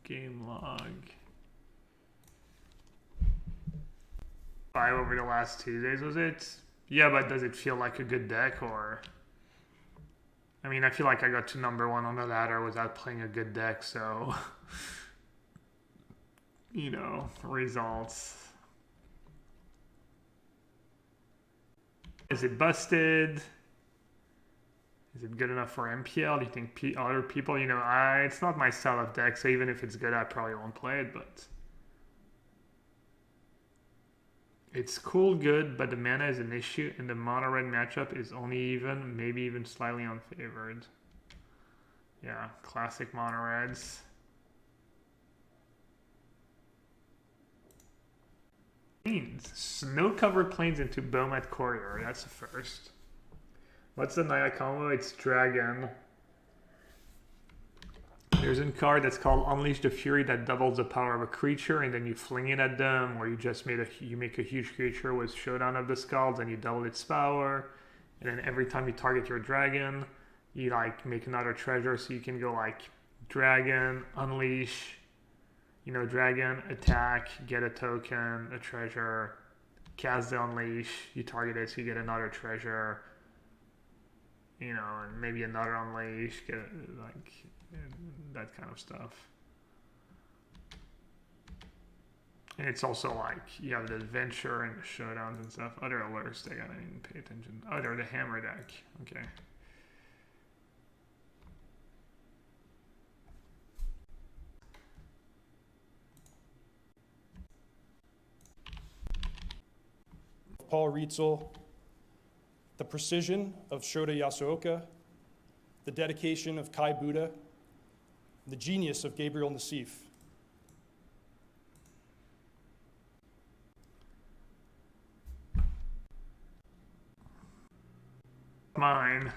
Game log. 5 over the last 2 days, was it? Yeah, but does it feel like a good deck, or? I mean, I feel like I got to number 1 on the ladder without playing a good deck, so you know, results. Is it busted? Is it good enough for MPL? Do you think other people, you know, it's not my style of deck, so even if it's good, I probably won't play it, but it's cool, good, but the mana is an issue, and the mono red matchup is only even, maybe even slightly unfavored. Yeah, classic mono reds. Snow covered plains into Bomat Courier. That's the first. What's the Naya combo? It's Dragon. There's a card that's called Unleash the Fury that doubles the power of a creature, and then you fling it at them, or you just make a huge creature with Showdown of the Skulls and you double its power. And then every time you target your dragon, you like make another treasure, so you can go like Dragon, Unleash, you know, Dragon, attack, get a token, a treasure, cast the Unleash, you target it, so you get another treasure, you know, and maybe another Unleash, get like that kind of stuff. And it's also like you have the adventure and the showdowns and stuff. Other alerts, they gotta even pay attention. Oh, they're the hammer deck. Okay. Paul Rietzel, the precision of Shota Yasuoka, the dedication of Kai Buddha, the genius of Gabriel Nassif. Mine.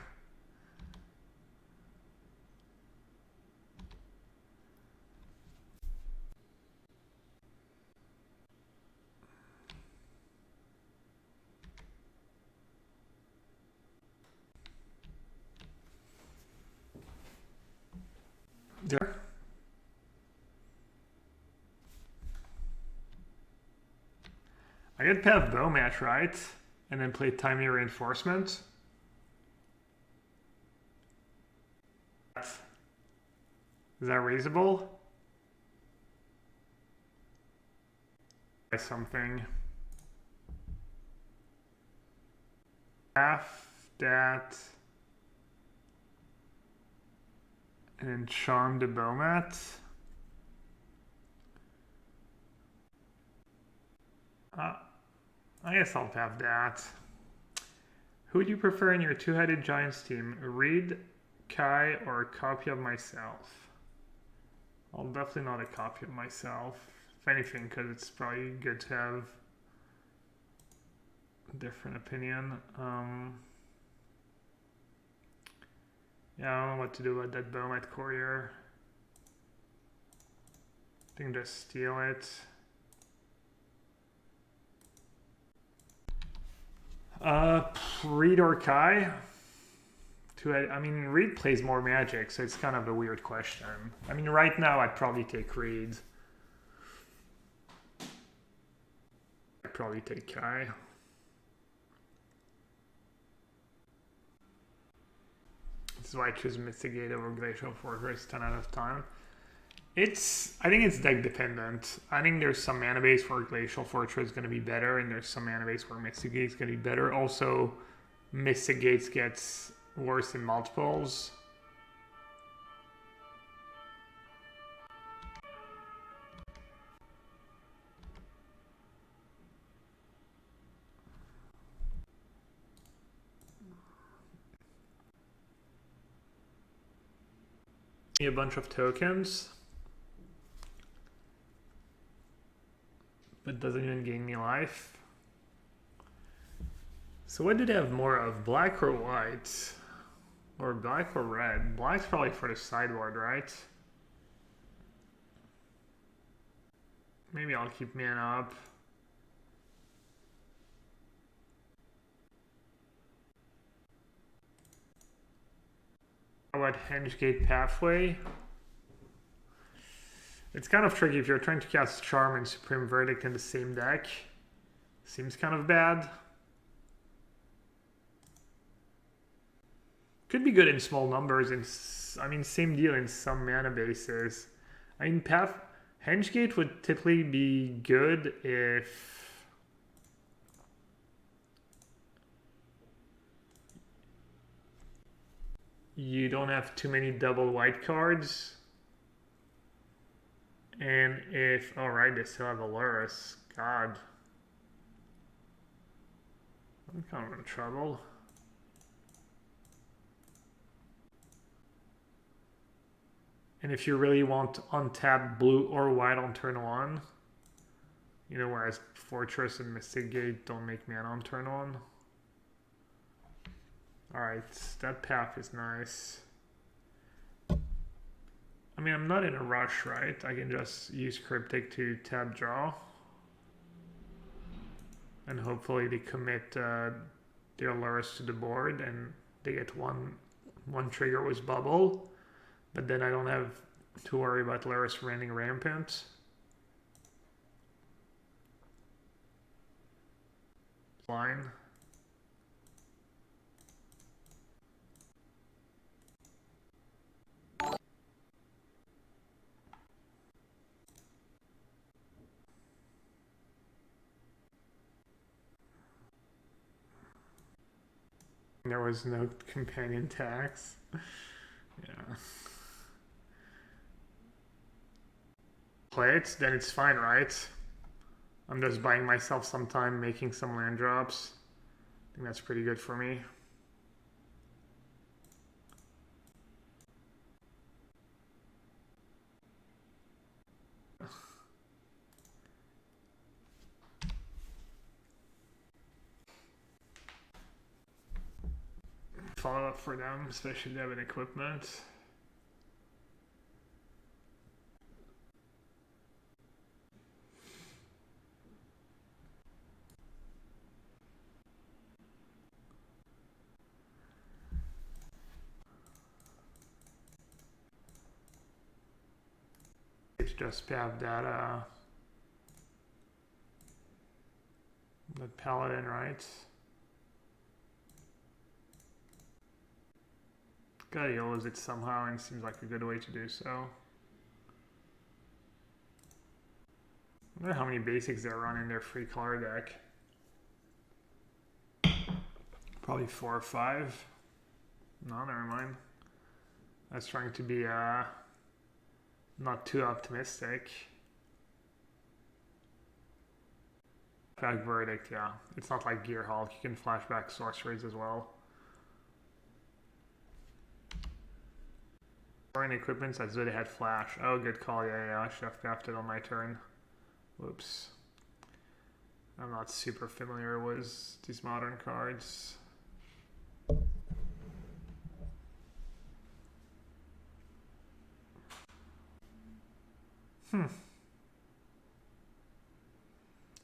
There. I get to have bow match, right? And then play timely reinforcement. Is that reasonable? Something. Half that. And then charm the Bomat. I guess I'll have that. Who would you prefer in your two-headed giants team? Reed, Kai, or a copy of myself? Well, definitely not a copy of myself. If anything, because it's probably good to have a different opinion. Yeah, I don't know what to do about that Bomat Courier. I think just steal it. Reed or Kai? I mean, Reed plays more Magic, so it's kind of a weird question. I mean, right now I'd probably take Reed. I'd probably take Kai. This is why I choose Mystigate over Glacial Fortress 10 out of 10. I think it's deck dependent. I think there's some mana base where Glacial Fortress is going to be better, and there's some mana base where Mystigate is going to be better. Also, Mystigate gets worse in multiples. A bunch of tokens, but doesn't even gain me life. So what did they have more of, black or white? Or black or red? Black's probably for the sideboard, right? Maybe I'll keep mana up. How about Hengegate Pathway? It's kind of tricky if you're trying to cast Charm and Supreme Verdict in the same deck. Seems kind of bad. Could be good in small numbers. I mean, same deal in some mana bases. I mean, Hengegate would typically be good if you don't have too many double white cards. And if, alright, they still have Azorius. God. I'm kind of in trouble. And if you really want to untap blue or white on turn 1, you know, whereas Fortress and Mystic Gate don't make mana on turn 1. Alright, that path is nice. I mean, I'm not in a rush, right? I can just use Cryptic to tap draw. And hopefully they commit their Azorius to the board and they get one trigger with Bubble. But then I don't have to worry about Azorius running rampant. Fine. There was no companion tax. Yeah. Play it, then it's fine, right? I'm just buying myself some time, making some land drops. I think that's pretty good for me. Follow up for them, especially if they have an equipment. It's just have that paladin, right? Gotta use it somehow, and it seems like a good way to do so. I wonder how many basics they're running in their free color deck. Probably 4 or 5. No, never mind. I was trying to be not too optimistic. Back Verdict, yeah. It's not like Gearhulk. You can flashback sorceries as well. Foreign equipment, I thought they had flash. Oh, good call. Yeah, I should have gaffed it on my turn. Whoops. I'm not super familiar with these modern cards.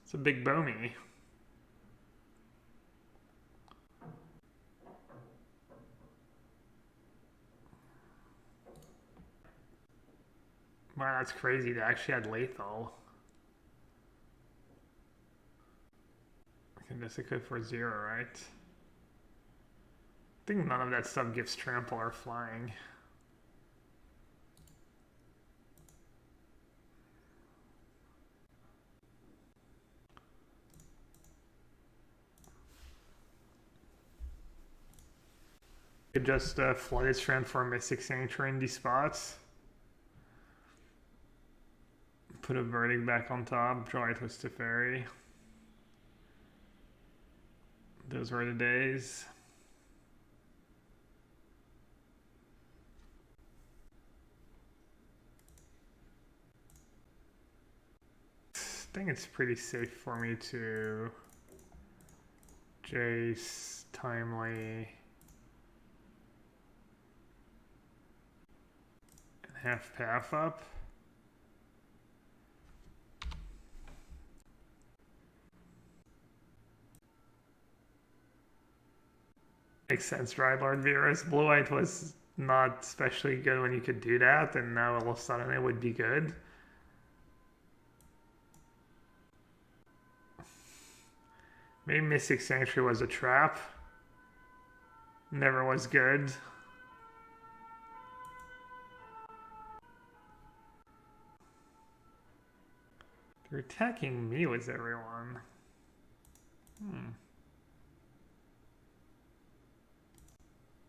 It's a big bony. Wow, that's crazy. They actually had lethal. I can miss it good for 0, right? I think none of that stuff gives trample or flying. Could just flood its strand for a Mystic Sanctuary in these spots. Put a Verdict back on top, draw it with Teferi. Those were the days. I think it's pretty safe for me to Jace, Timely, and half path up. Makes sense, right, Lord Virus? Blue-White was not especially good when you could do that, and now all of a sudden it would be good. Maybe Mystic Sanctuary was a trap. Never was good. They're attacking me with everyone.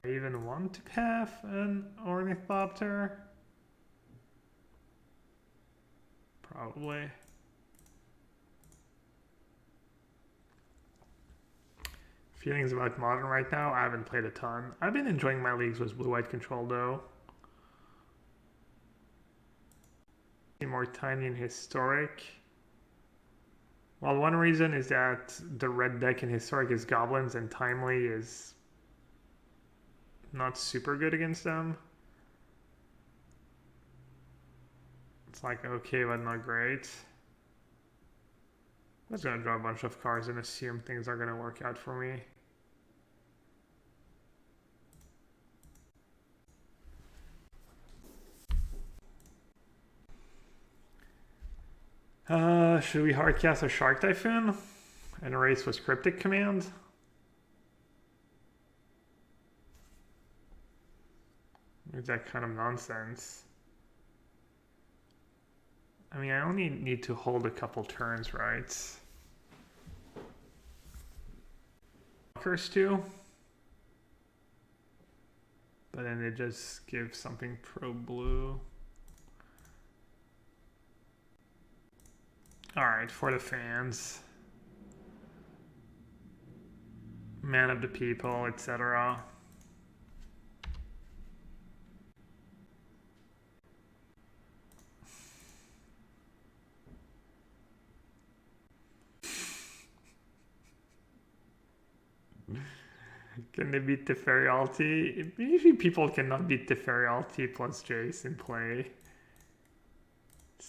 I even want to have an ornithopter? Probably. Feelings about Modern right now? I haven't played a ton. I've been enjoying my leagues with blue-white control though. More tiny and historic. Well, one reason is that the red deck in historic is goblins and timely is not super good against them. It's like okay, but not great. I'm just gonna draw a bunch of cards and assume things are gonna work out for me. Should we hardcast a Shark Typhoon and erase with Cryptic Command? Is that kind of nonsense? I mean, I only need to hold a couple turns, right? First two. But then it just gives something pro blue. Alright, for the fans. Man of the people, etc. Can they beat the Ferialty? Usually people cannot beat the Ferialty plus Jace in play.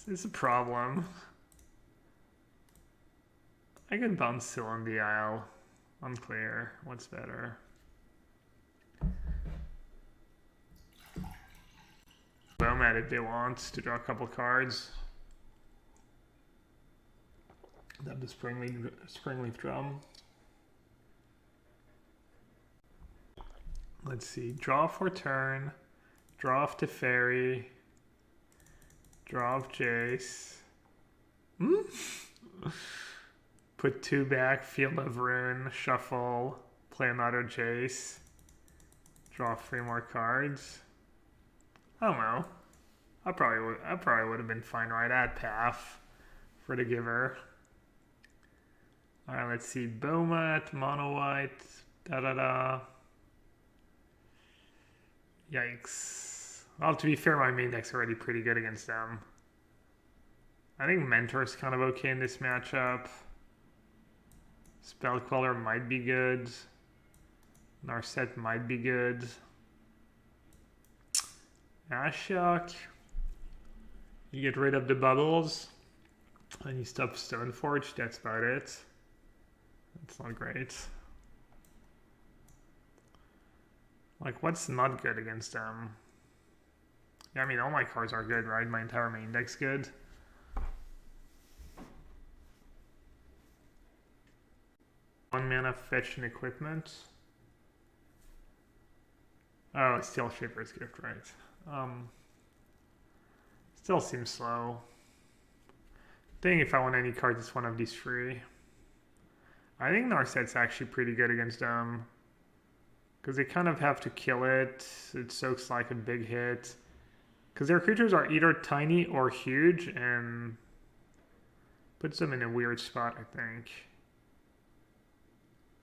It's a problem. I could bounce Syl on the Isle. Unclear. What's better? Nomad if they want to draw a couple cards. Have the Springleaf Drum. Let's see. Draw for turn. Draw off Teferi. Draw off Jace. Put 2 back, Field of Ruin, shuffle, play another Jace, draw 3 more cards. I don't know. I probably would have been fine right at Path for the giver. Alright, let's see. Bomat, Mono White, da. Yikes. Well, to be fair, my main deck's already pretty good against them. I think Mentor's kind of okay in this matchup. Spell Queller might be good. Narset might be good. Ashiok. You get rid of the bubbles. And you stop Stoneforge. That's about it. That's not great. Like, what's not good against them? Yeah, I mean, all my cards are good, right? My entire main deck's good. One mana fetch and equipment. Oh, Steel Shaper's Gift, right. Still seems slow. I think if I want any cards, it's one of these 3. I think Narset's actually pretty good against them. Because they kind of have to kill it. It soaks like a big hit. Because their creatures are either tiny or huge, and puts them in a weird spot, I think.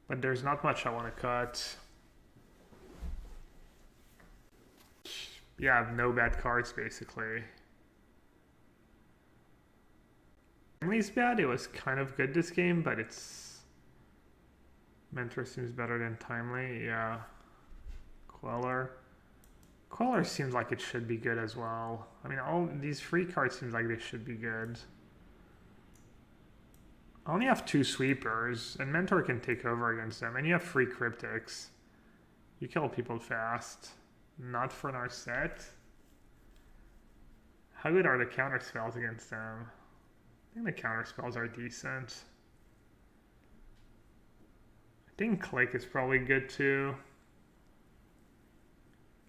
But there's not much I want to cut. Yeah, I have no bad cards, basically. Family's bad. It was kind of good this game, but it's... Mentor seems better than Timely. Yeah. Queller. Queller seems like it should be good as well. I mean, all these free cards seems like they should be good. I only have 2 sweepers, and Mentor can take over against them, and you have 3 cryptics. You kill people fast. Not for Narset. How good are the counter spells against them? I think the counter spells are decent. think Click is probably good too.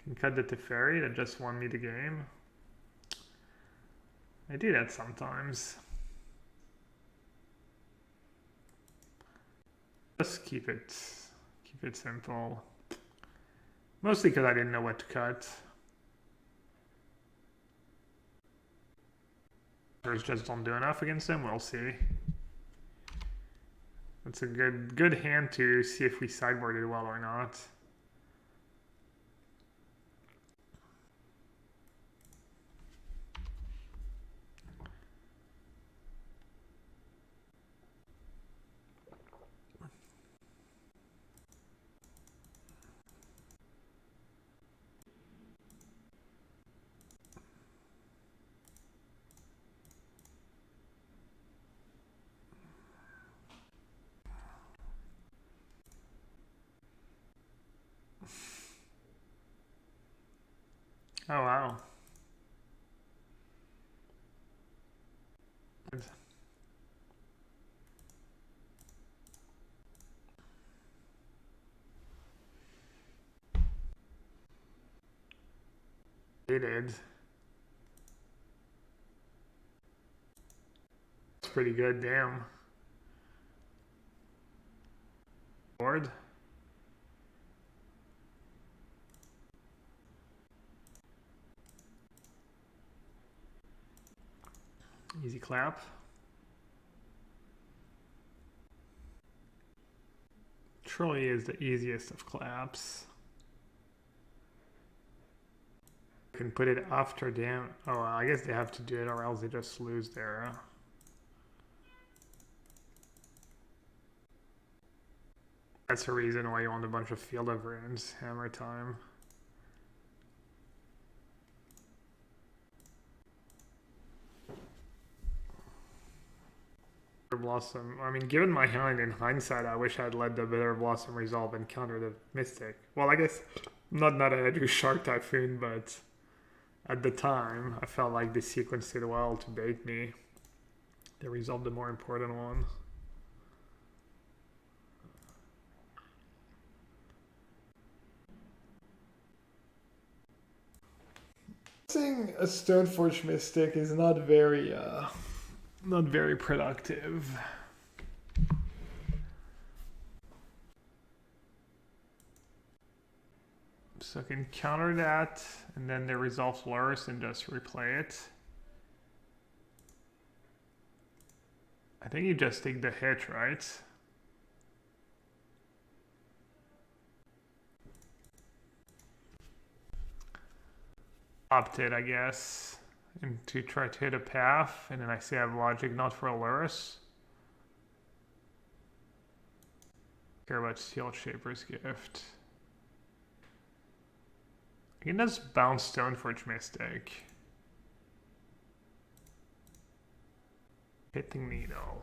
Can cut the Teferi that just won me the game. I do that sometimes. Just keep it simple. Mostly because I didn't know what to cut. Others just don't do enough against him. We'll see. That's a good hand to see if we sideboarded well or not. Oh, wow. They did. It's pretty good, damn. Board. Easy clap. Truly is the easiest of claps. You can put it after damn. Oh, I guess they have to do it or else they just lose their. That's the reason why you want a bunch of field of runes. Hammer time. Blossom. I mean, given my hand in hindsight, I wish I'd let the Bitter Blossom resolve and counter the Mystic. Well, I guess not that I do Shark Typhoon, but at the time, I felt like the sequence did well to bait me. They resolved the more important one. Using a Stoneforge Mystic is not very productive. So I can counter that, and then they resolve Lurus and just replay it. I think you just take the hit, right? Opt it, I guess, and to try to hit a path, and then I say I have logic not for a Lurus. Care about Steel Shaper's Gift. I can just bounce Stoneforge Mystic. Hitting Needle.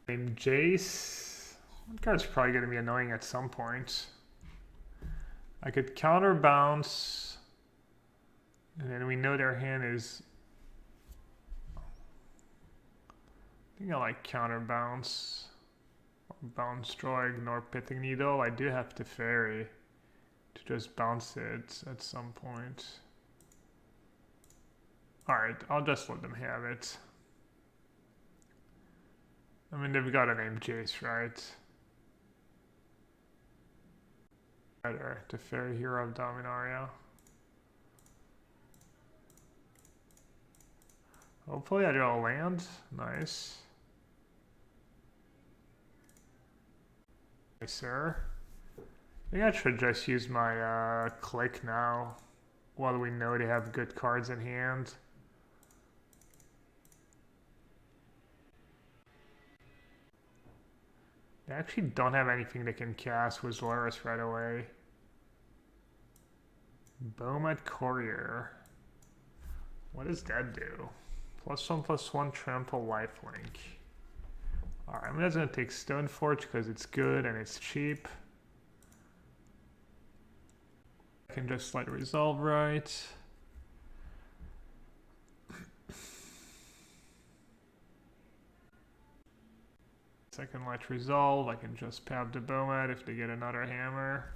Name Jace. That card's probably going to be annoying at some point. I could counter bounce, and then we know their hand is. I think I like counter bounce, or bounce draw, ignore Pithing Needle. I do have to Teferi to just bounce it at some point. Alright, I'll just let them have it. I mean, they've got a name Jace, right? Better to Fairy Hero of Dominaria. Hopefully I draw a land. Nice. Nice, sir. I think I should just use my click now, while we know they have good cards in hand. They actually don't have anything they can cast with Lurus right away. Bomat Courier. What does that do? +1/+1 trample lifelink. Alright, I'm just gonna take Stoneforge because it's good and it's cheap. I can just let resolve right. Second light resolve, I can just pap the Bomat if they get another hammer.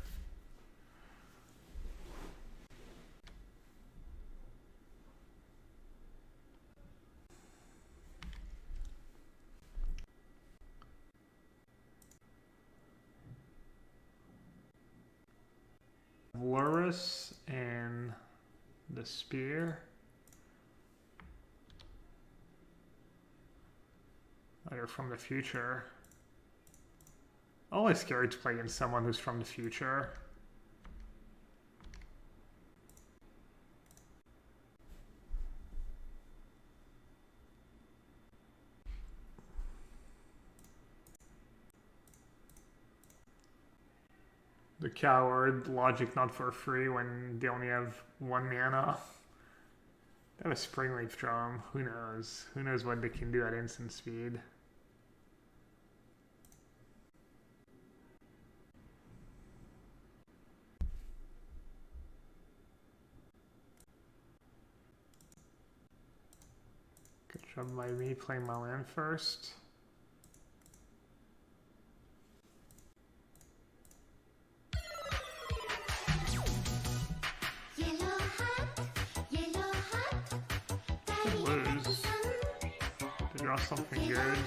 Lurus and the spear. They're from the future. Always scary to play against someone who's from the future. The coward, logic not for free when they only have 1 mana. They have a Springleaf Drum. Who knows? Who knows what they can do at instant speed. Good job by me playing my land first. Lose. To draw something good.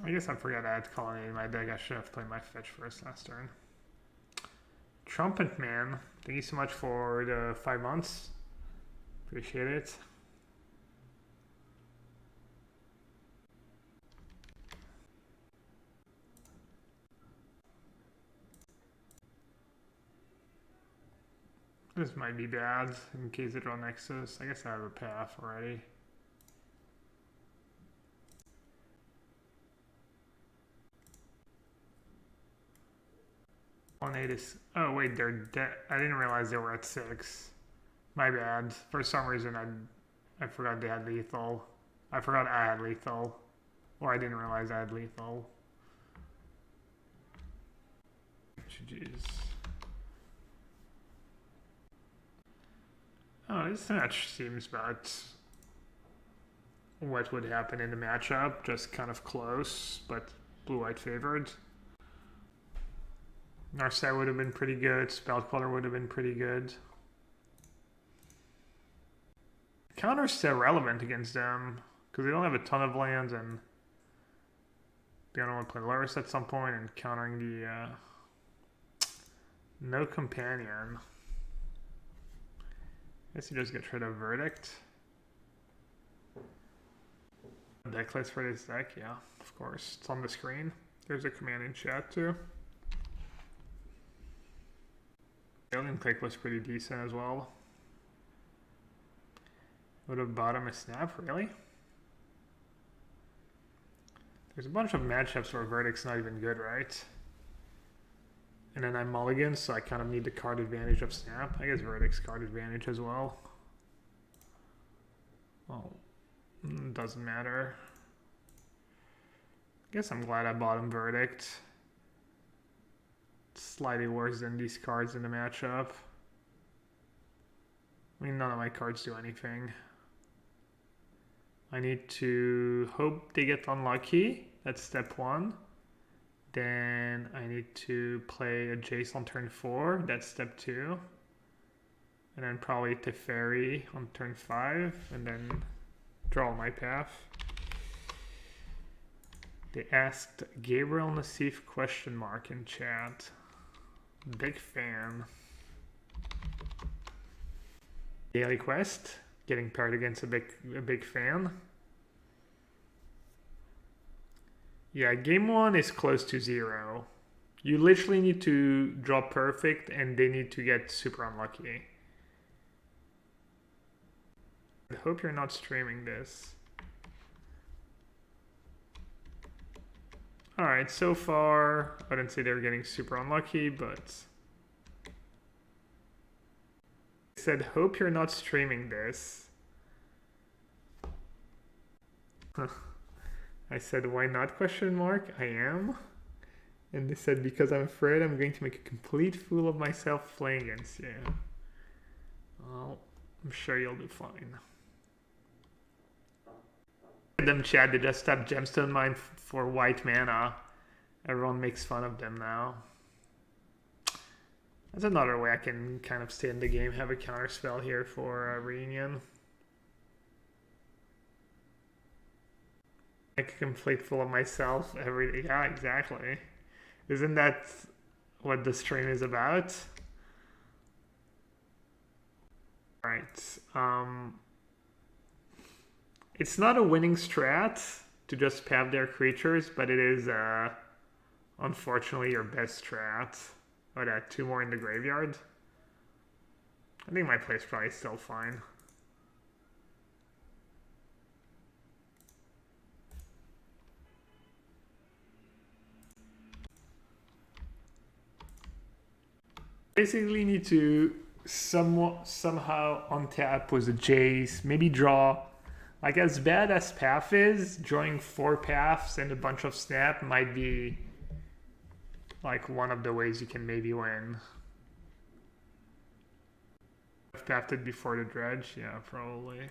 I guess I forgot I had Colonnade in my deck. I should have played my fetch first last turn. Trumpet Man, thank you so much for the 5 months. Appreciate it. This might be bad in case they draw Nexus. I guess I have a path already. Colonnade is... Oh wait, they're dead. I didn't realize they were at 6. My bad. For some reason I forgot they had lethal. I forgot I had lethal. Or I didn't realize I had lethal. Jeez. Oh, this match seems about what would happen in the matchup. Just kind of close, but blue-white favored. Nassif would have been pretty good. Spellcaller would have been pretty good. Counter's still relevant against them because they don't have a ton of lands and they don't want to play Lurus at some point and countering the no companion. I guess you just get rid of Verdict. Deck list for this deck, yeah, of course. It's on the screen. There's a command in chat too. Alien Click was pretty decent as well. Would have bought him a snap, really? There's a bunch of matchups where Verdict's not even good, right? And then I'm mulligan, so I kind of need the card advantage of snap. I guess Verdict's card advantage as well. Well, doesn't matter. I guess I'm glad I bought him Verdict. It's slightly worse than these cards in the matchup. I mean, none of my cards do anything. I need to hope they get unlucky. That's step 1. Then I need to play a Jace on turn 4. That's step 2. And then probably Teferi on turn 5. And then draw my path. They asked Gabriel Nassif ? In chat. Big fan. Daily quest. Getting paired against a big fan. Yeah, game 1 is close to 0. You literally need to draw perfect and they need to get super unlucky. I hope you're not streaming this. Alright, so far, I didn't say they were getting super unlucky, but... I said, hope you're not streaming this. I said, why not, ? I am. And they said, because I'm afraid I'm going to make a complete fool of myself playing against you. Well, I'm sure you'll do fine. Them chat, they just have gemstone mine for white mana. Everyone makes fun of them now. That's another way I can kind of stay in the game, have a counter spell here for reunion. Make a complete fool of myself every day. Yeah, exactly. Isn't that what the stream is about? Alright. It's not a winning strat to just pap their creatures, but it is unfortunately your best strat. Oh, that 2 more in the graveyard. I think my play's probably still fine. Basically need to somehow untap with a Jace, maybe draw. Like, as bad as path is, drawing 4 paths and a bunch of snap might be like one of the ways you can maybe win. I've pathed it before the dredge, yeah, probably.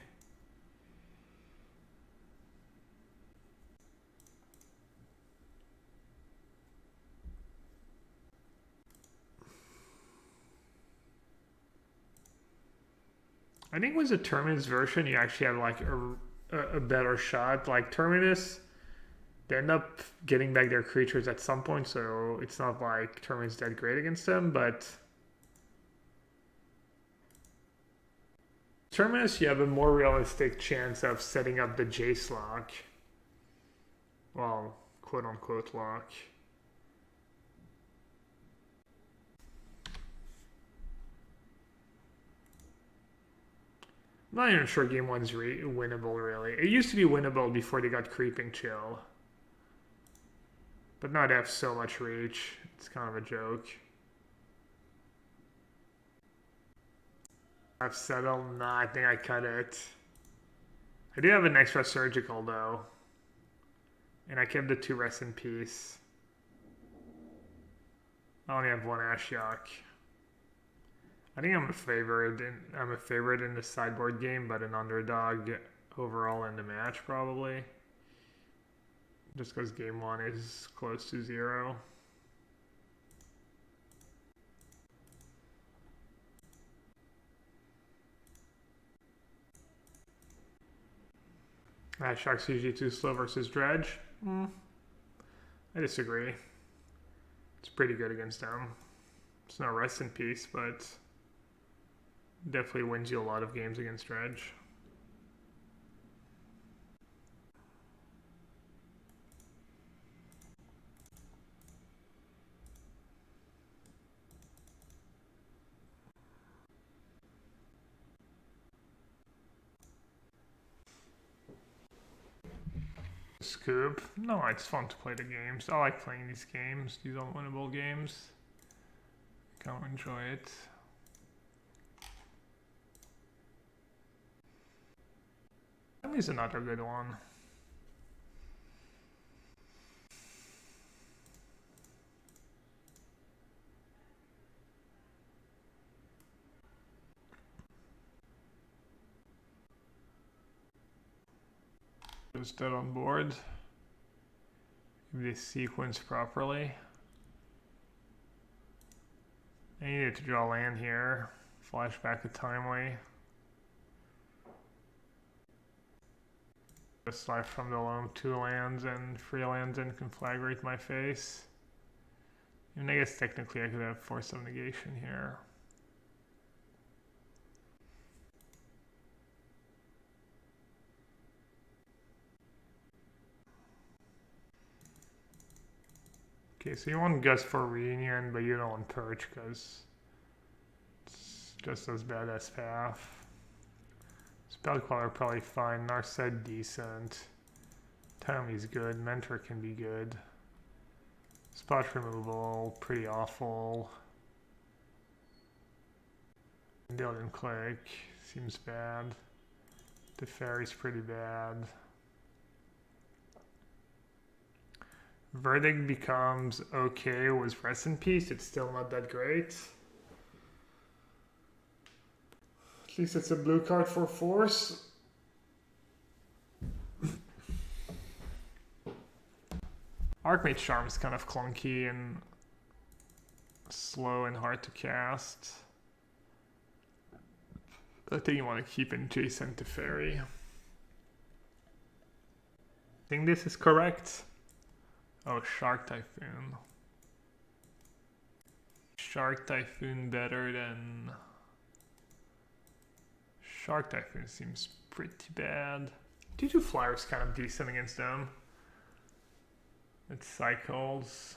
I think with the Terminus version, you actually have like a better shot. Like Terminus, they end up getting back their creatures at some point, so it's not like Terminus that great against them, but Terminus, you have a more realistic chance of setting up the Jace lock. Well, quote-unquote lock. I'm not even sure game 1's winnable, really. It used to be winnable before they got Creeping Chill. But now they have so much reach. It's kind of a joke. I've settled. Nah, I think I cut it. I do have an extra surgical, though. And I kept the 2 rest in peace. I only have 1 Ashiok. I think I'm a favorite in the sideboard game, but an underdog overall in the match probably. Just because game 1 is close to 0. Ashiok's usually too slow versus dredge. I disagree. It's pretty good against them. It's no rest in peace, but definitely wins you a lot of games against dredge. Scoop. No, it's fun to play the games. I like playing these games. These unwinnable games. I kind of enjoy it. That is another good one. Just dead on board. If they sequence properly. I needed to draw land here. Flashback a timely. Just life from the loam 2 lands and 3 lands and conflagrate my face. And I guess technically I could have force of negation here. Okay, so you want Gust for Reunion, but you don't want Perch because it's just as bad as Path. Spellcaller probably fine, Narset decent. Tommy's good, Mentor can be good. Spot removal, pretty awful. Dylan Click, seems bad. The Fairy's pretty bad. Verdict becomes okay with Rest in Peace. It's still not that great. At least it's a blue card for Force. Archmage Charm is kind of clunky and slow and hard to cast. I think you want to keep adjacent to Fairy. I think this is correct. Oh, Shark Typhoon. Shark Typhoon better than... Shark Typhoon seems pretty bad. 2/2 Flyer is kind of decent against them. It cycles.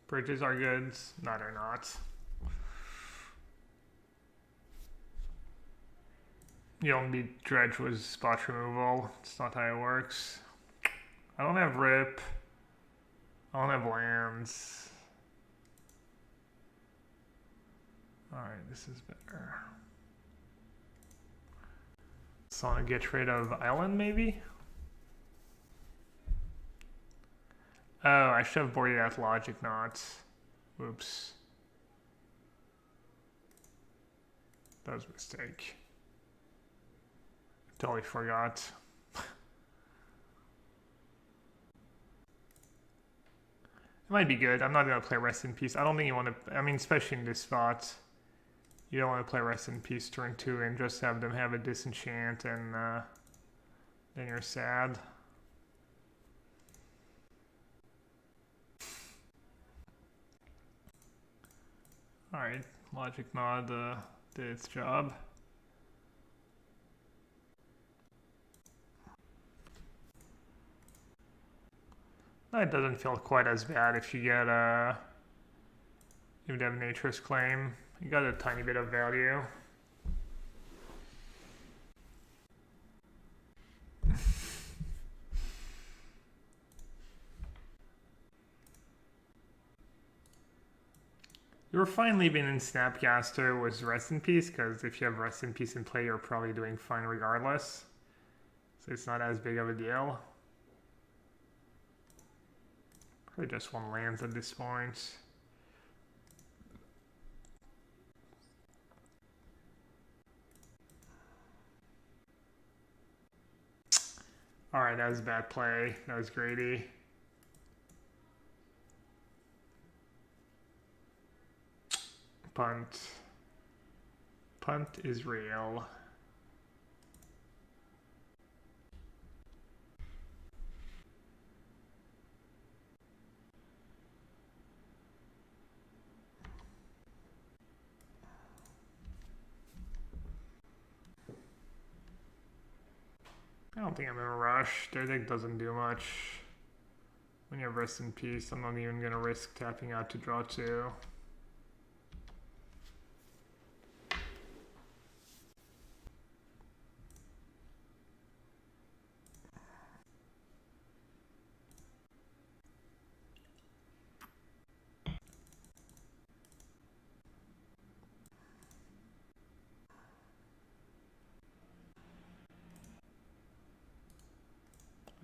Bridges are good. No, they're not. You don't beat Dredge with spot removal. It's not how it works. I don't have Rip. I don't have lands. Alright, this is better. So I want to get rid of Island, maybe? Oh, I should have boarded out Logic Knots. Oops. That was a mistake. Totally forgot. It might be good. I'm not going to play Rest in Peace. I don't think you want to... I mean, especially in this spot. You don't want to play Rest in Peace turn 2 and just have them have a disenchant and then you're sad. Alright, Logic Nod did its job. It doesn't feel quite as bad if you get if you have Nature's Claim. You got a tiny bit of value. You were fine leaving in Snapcaster with Rest in Peace, because if you have Rest in Peace in play, you're probably doing fine regardless. So it's not as big of a deal. Probably just one lands at this point. Alright, that was a bad play. That was greedy. Punt. Punt is real. I don't think I'm in a rush. Their deck doesn't do much. When you have Rest in Peace, I'm not even going to risk tapping out to draw 2.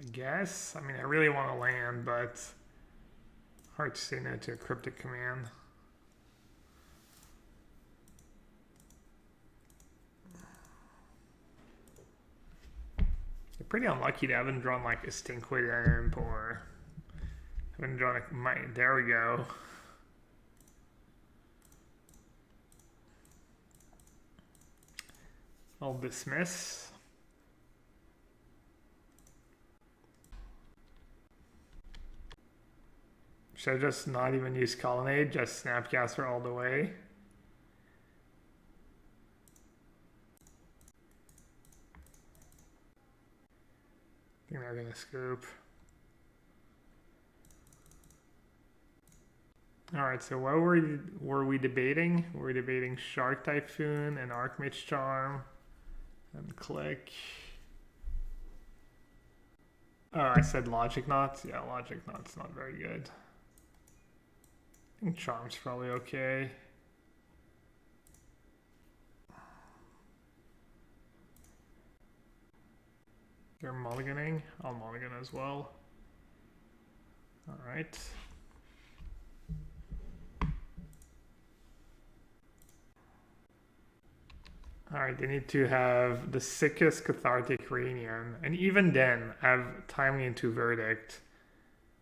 I guess. I mean, I really want to land, but hard to say no to a Cryptic Command. You're pretty unlucky to haven't drawn like a Stinkwood Imp or haven't drawn a... there we go. I'll dismiss. Should I just not even use Colonnade, just Snapcaster all the way? I think they're gonna scoop. Alright, so what were we debating? Were we debating Shark Typhoon and Archmage Charm? And click. Oh, I said Logic Knots? Yeah, Logic Knots not very good. I think Charm's probably okay. You're mulliganing? I'll mulligan as well. Alright. Alright, they need to have the sickest cathartic reunion, and even then have timely into verdict.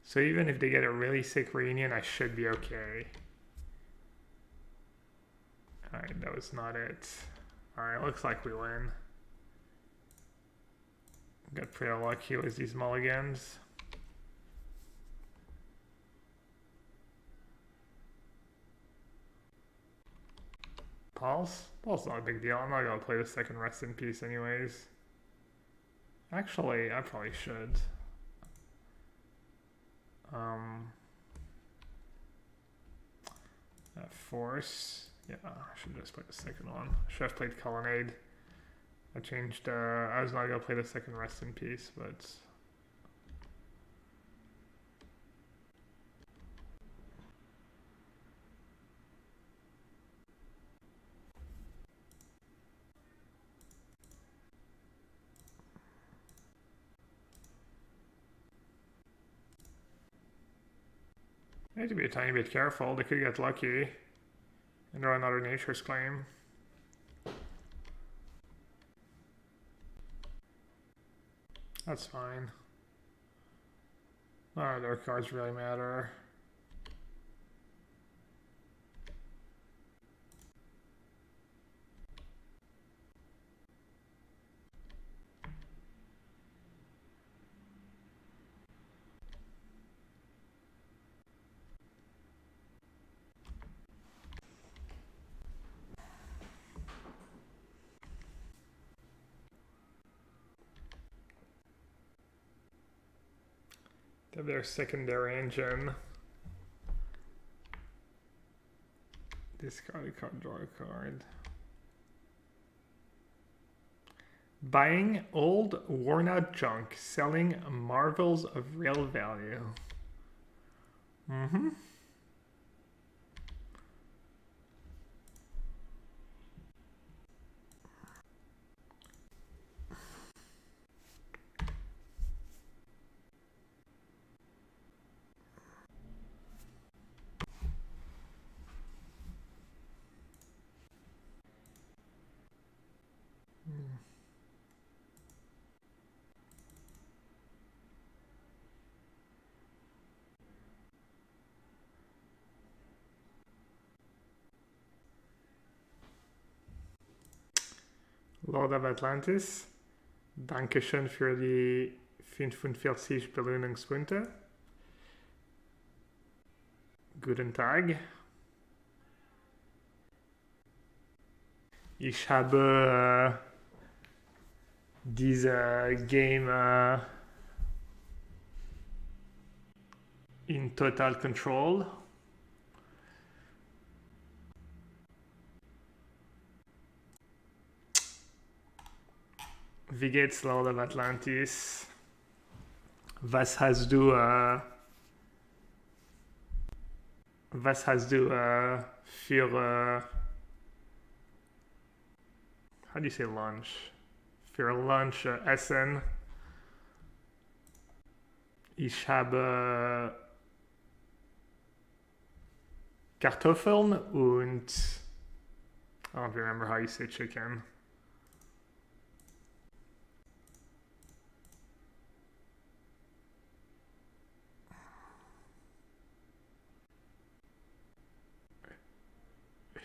So even if they get a really sick reunion, I should be okay. Alright, that was not it. Alright, looks like we win. Got pretty lucky with these mulligans. Pulse? Pulse is not a big deal. I'm not gonna play the second Rest in Peace anyways. Actually, I probably should. Force. Yeah, I should just play the second one. Should have played Colonnade. I changed, I was not gonna play the second Rest in Peace, but... I need to be a tiny bit careful. They could get lucky and draw another Nature's Claim. That's fine. None of their cards really matter. They have their secondary engine. Discard a card, draw a card. Buying old, worn-out junk, selling marvels of real value. Mm-hmm. Lord of Atlantis. Dankeschön für die 45 Belohnungspunkte. Guten Tag. Ich habe diese Game in total control. Wie geht's, Lord of Atlantis? Was hast du für how do you say lunch? Für Lunch Essen. Ich habe Kartoffeln und I don't remember how you say chicken.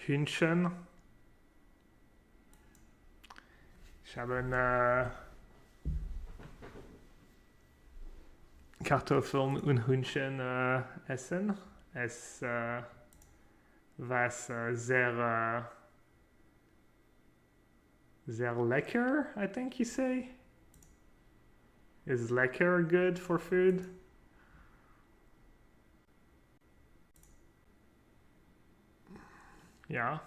Hühnchen. Ich habe eine Kartoffeln und Hühnchen essen. Es was sehr lecker, I think you say. Is lecker good for food? Yeah.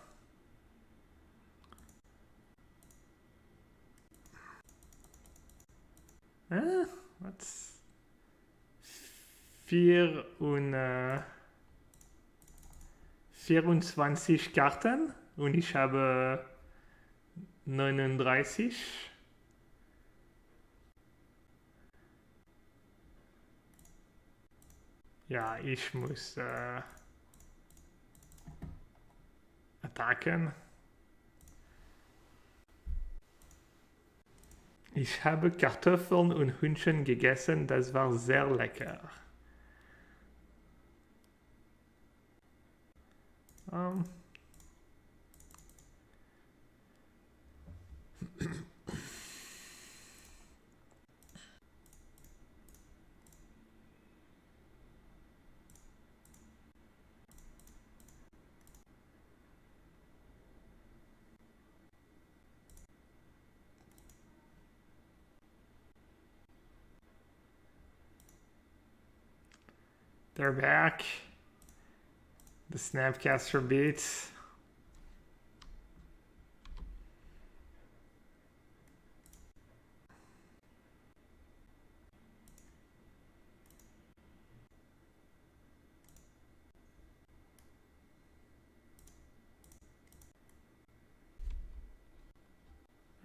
What's 24 Karten und ich habe 39. Ja, ich muss attacken. Ich habe Kartoffeln und Hühnchen gegessen, das war sehr lecker. They're back. The Snapcaster beats.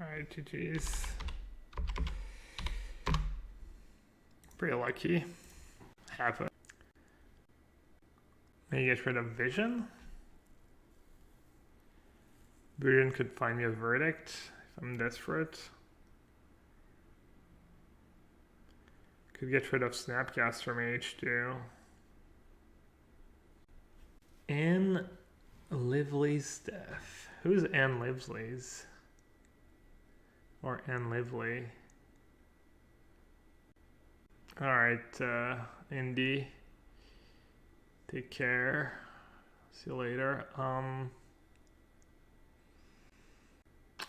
Alright, GG's. Pretty lucky. Happen. Maybe get rid of Vision. Vision could find me a verdict if I'm desperate. Could get rid of Snapcaster Mage too. Anne Lively's death. Who's Anne Lively's? Or Anne Lively? Alright, Indy. Take care. See you later. I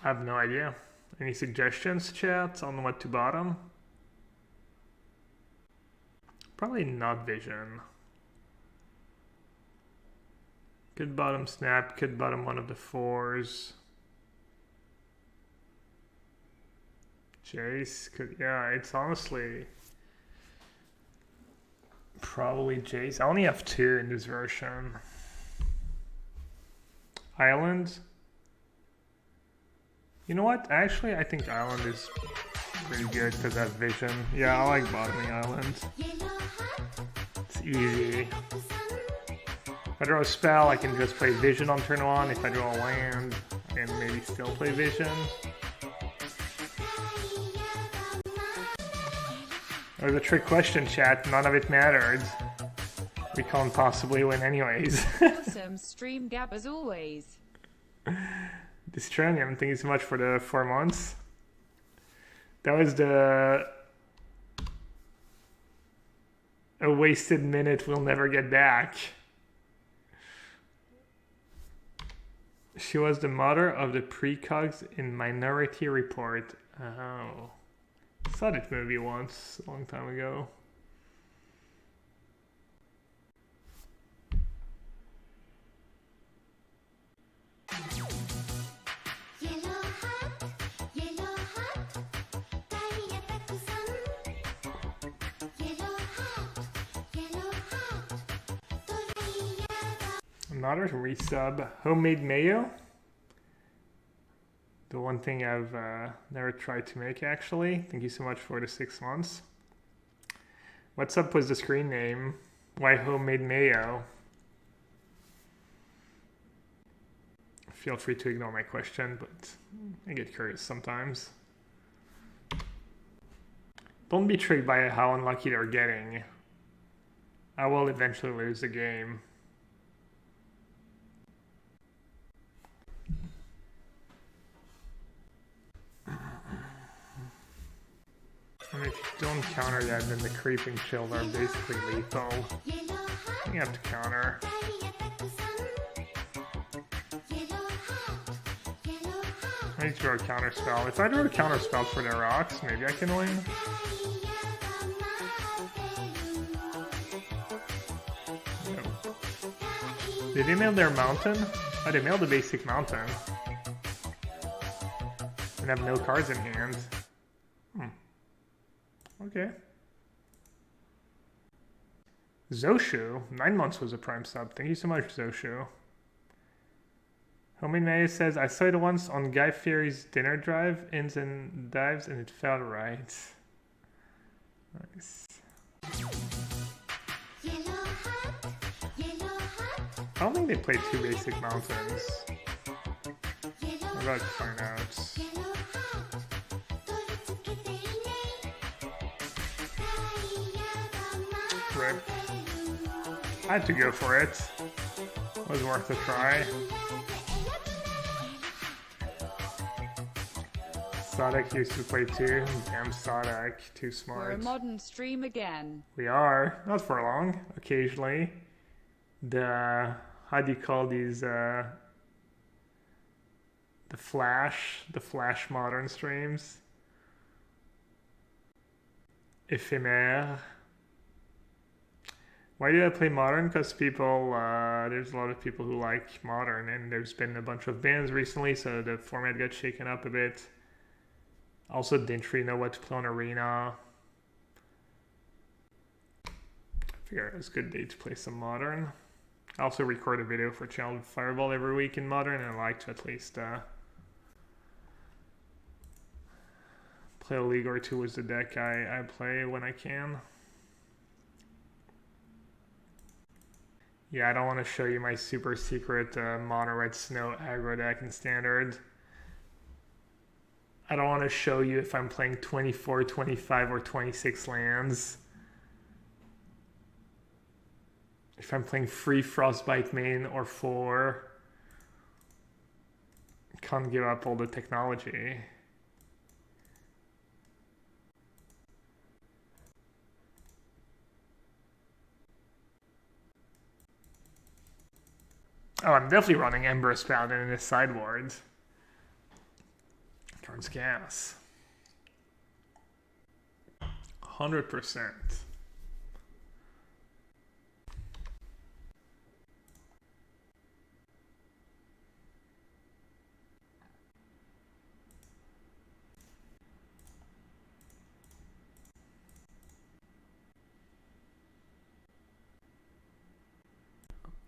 have no idea. Any suggestions, chat, on what to bottom? Probably not Vision. Could bottom Snap, could bottom one of the 4s. Jace, could, yeah, it's honestly probably Jace. I only have 2 in this version. Island. You know what? Actually, I think Island is pretty good because I have Vision. Yeah, I like bottoming Island. It's easy. If I draw a spell, I can just play Vision on turn 1. If I draw a land, I can maybe still play Vision. It was a trick question, chat. None of it mattered. We can't possibly win anyways. Awesome stream, Gab, as always. Distranium, thank you so much for the 4 months. That was a wasted minute we'll never get back. She was the mother of the precogs in Minority Report. Oh. Saw that movie once, a long time ago. Another resub. Homemade mayo. The one thing I've never tried to make, actually. Thank you so much for the 6 months. What's up was the screen name? Why homemade mayo? Feel free to ignore my question, but I get curious sometimes. Don't be tricked by how unlucky they're getting. I will eventually lose the game. And if you don't counter that, then the creeping chills are basically lethal. You have to counter. I need to draw a counter spell. If I draw a counter spell for the rocks, maybe I can win. No. Did they mail their mountain? Oh, they mailed the basic mountain. And have no cards in hand. Okay. Zoshu, 9 months was a prime sub. Thank you so much, Zoshu. Homie May says, I saw it once on Guy Fieri's dinner drive, ins and dives, and it felt right. Nice. I don't think they played 2 basic mountains. I'm about to find out. rip. I had to go for it. Was worth a try. Sadek used to play too. Damn Sadek, too We're smart. a modern stream again. We are, not for long, occasionally. The, how do you call these, the flash modern streams? Ephemer. Why did I play modern? Because people, there's a lot of people who like modern, and there's been a bunch of bans recently, so the format got shaken up a bit. Also didn't really know what to play on Arena. I figured it was a good day to play some modern. I also record a video for Channel Fireball every week in modern, and I like to at least play a league or two with the deck I play when I can. Yeah, I don't want to show you my super secret mono red snow aggro deck in standard. I don't want to show you if I'm playing 24, 25, or 26 lands. If I'm playing 3 Frostbite main or 4. Can't give up all the technology. Oh, I'm definitely running Ember Spout in this sideboard. Turns gas. 100%.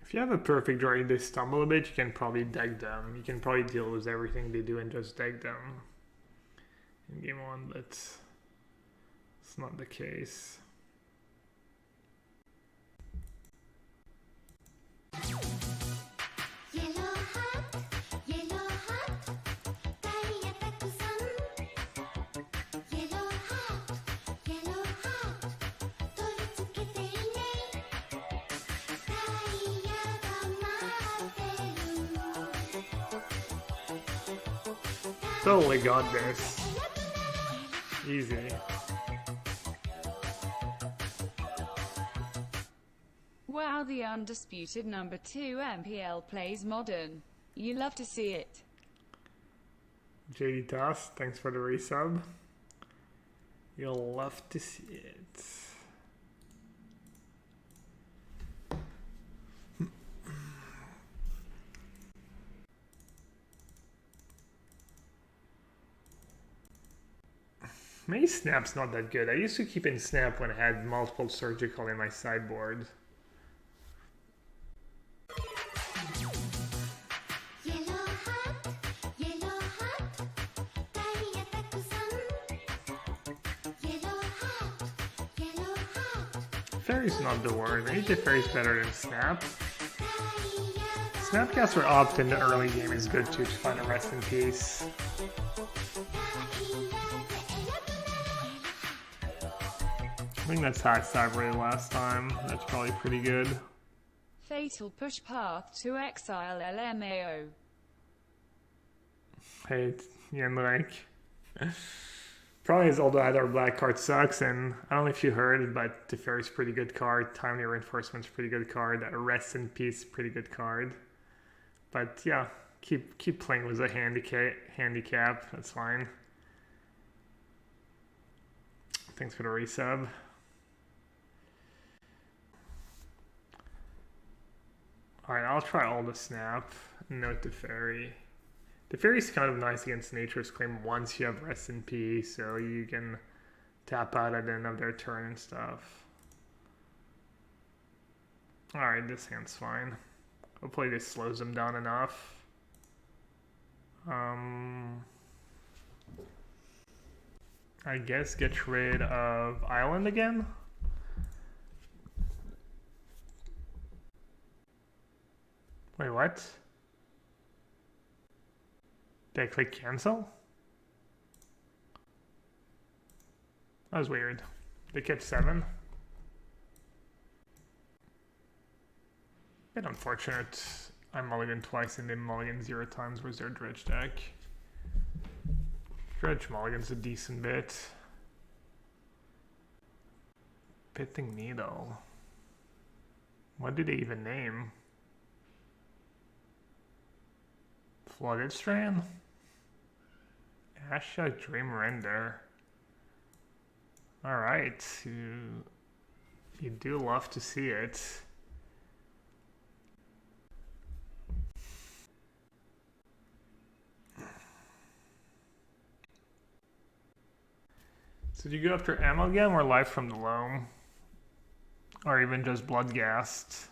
If you have a perfect draw and they stumble a bit, you can probably deck them. You can probably deal with everything they do and just deck them in game 1, but it's not the case. Totally got this. Easy. Wow, the undisputed number 2 MPL plays modern. You love to see it. JD Toss, thanks for the resub. You'll love to see it. Maybe Snap's not that good. I used to keep in Snap when I had multiple surgical in my sideboard. Fairy's not the word. Maybe the Fairy's better than Snap. Snapcaster Opt in the early game is good too to find a rest in peace. I think that's how I cyberated last time. That's probably pretty good. Fatal push path to exile LMAO. Hey, Yenrik. Problem is, although either black card sucks, and I don't know if you heard, but the Fairy's pretty good card. Timely Reinforcement's pretty good card. Rest in Peace, pretty good card. But yeah, keep playing with a handicap. That's fine. Thanks for the resub. Alright, I'll try all the Snap. Note the Fairy. The Fairy's kind of nice against Nature's Claim once you have Rest in Peace, so you can tap out at the end of their turn and stuff. Alright, this hand's fine. Hopefully this slows them down enough. I guess get rid of Island again? Wait, what? Did I click cancel? That was weird. They kept 7. Bit unfortunate. I mulliganed twice and didn't mulligan 0 times. Where's their dredge deck? Dredge mulligan's a decent bit. Pitting Needle. What do they even name? Flooded Strand? Asha Dream Render. Alright, you do love to see it. So do you go after Amalgam or Life from the Loam? Or even just Bloodghast?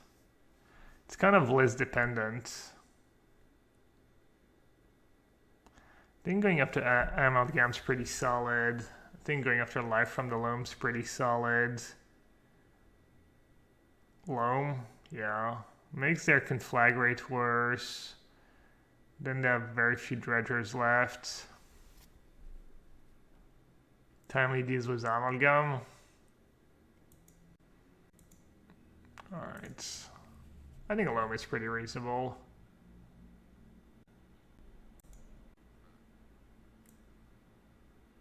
It's kind of list dependent. I think going after Amalgam's pretty solid. I think going after Life from the Loam's pretty solid. Loam, yeah. Makes their conflagrate worse. Then they have very few dredgers left. Timely deals with Amalgam. Alright. I think Loam is pretty reasonable.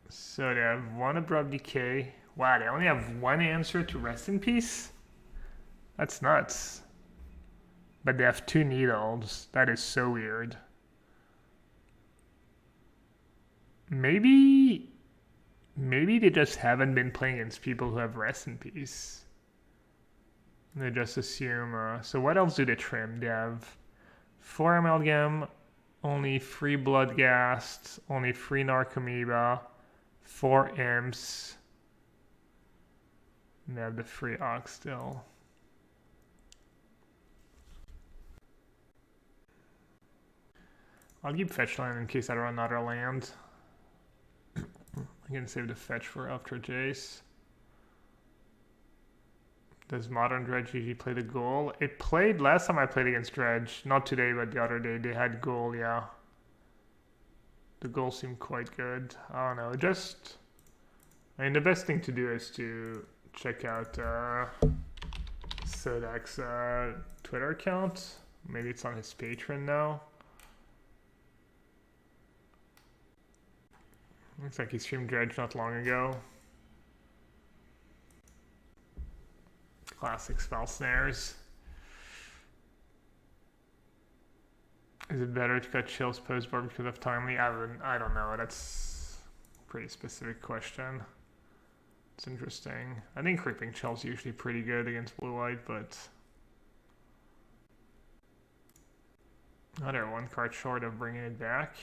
So they have 1 Abrupt Decay. Wow, they only have 1 answer to Rest in Peace? That's nuts. But they have 2 Needles. That is so weird. Maybe they just haven't been playing against people who have Rest in Peace. They just assume. So what else do they trim? They have 4 Amalgam, only 3 Bloodghast, only 3 Narcomoeba, 4 Imps. And they have the 3 Ox still. I'll keep fetch land in case I run another land. I can save the fetch for after Jace. Does Modern Dredge usually play the Ghoul? It played last time I played against Dredge. Not today, but the other day. They had Ghoul, yeah. The Ghoul seemed quite good. I don't know. Just... I mean, the best thing to do is to check out Sodak's Twitter account. Maybe it's on his Patreon now. Looks like he streamed Dredge not long ago. Classic spell snares. Is it better to cut chills post bar because of timely? I don't know. That's a pretty specific question. It's interesting. I think creeping chill's usually pretty good against blue white, but they're 1 card short of bringing it back.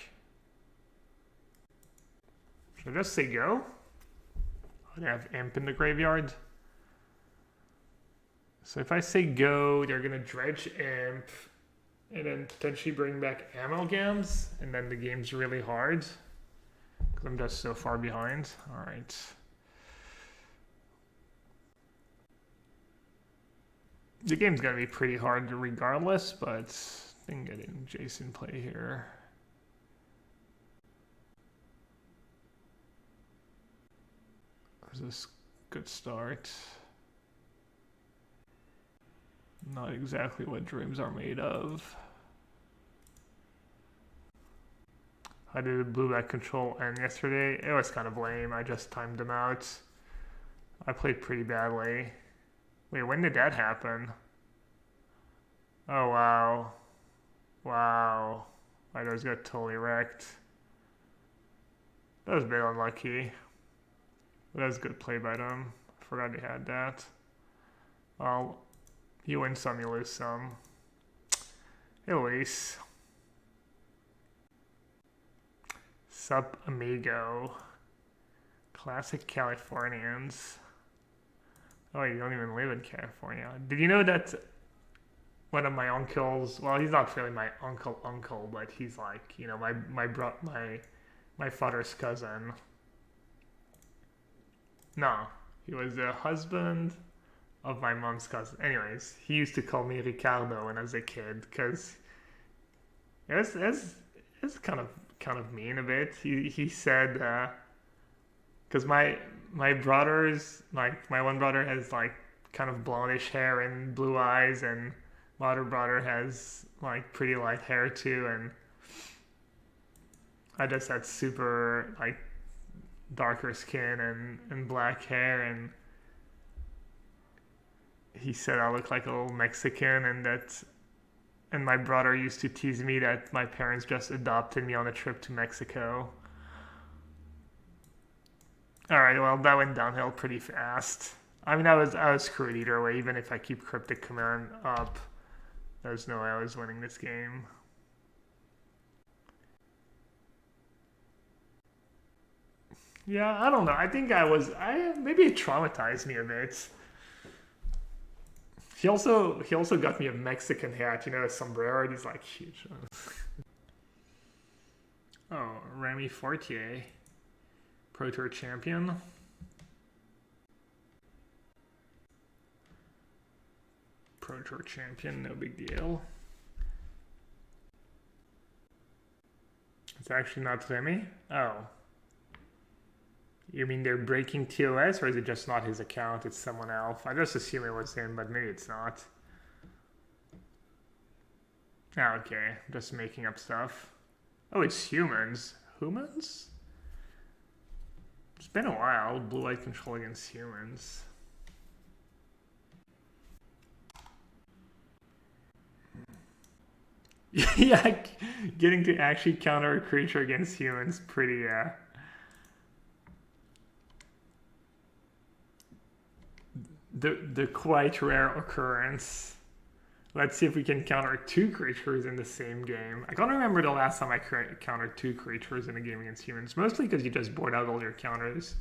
Should I just say go? Oh, they have Imp in the graveyard. So if I say go, they're going to dredge Imp and then potentially bring back Amalgams, and then the game's really hard because I'm just so far behind. All right. The game's going to be pretty hard regardless, but I think getting Jason play here. This is a good start. Not exactly what dreams are made of. How did the blue-black control end yesterday? It was kind of lame. I just timed them out. I played pretty badly. Wait, when did that happen? Oh, wow. Wow. My nose got totally wrecked. That was a bit unlucky. But that was a good play by them. I forgot they had that. Well, you win some, you lose some. At least. Sup, amigo. Classic Californians. Oh, you don't even live in California. Did you know that one of my uncles, well, he's not really my uncle, but he's like, you know, my father's cousin. No, he was the husband of my mom's cousin. Anyways, he used to call me Ricardo when I was a kid because it was kind of mean a bit. He said because my brothers, like my one brother has like kind of blondish hair and blue eyes, and Water brother has like pretty light hair too, and I just had super like darker skin and black hair, and he said I look like a little Mexican, and my brother used to tease me that my parents just adopted me on a trip to Mexico. Alright, well that went downhill pretty fast. I mean I was screwed either way, even if I keep cryptic command up. There's no way I was winning this game. Yeah, I don't know. I think maybe it traumatized me a bit. He also got me a Mexican hat, you know, a sombrero, and he's like huge. Oh, Remy Fortier, Pro Tour champion. Pro Tour champion, no big deal. It's actually not Remy? Oh. You mean they're breaking TOS, or is it just not his account? It's someone else. I just assume it was him, but maybe it's not. Oh, okay. Just making up stuff. Oh, it's humans. Humans? It's been a while. Blue-white control against humans. Yeah, getting to actually counter a creature against humans, pretty, the quite rare occurrence. Let's see if we can counter 2 creatures in the same game. I can't remember the last time I countered 2 creatures in a game against humans. Mostly because you just board out all your counters.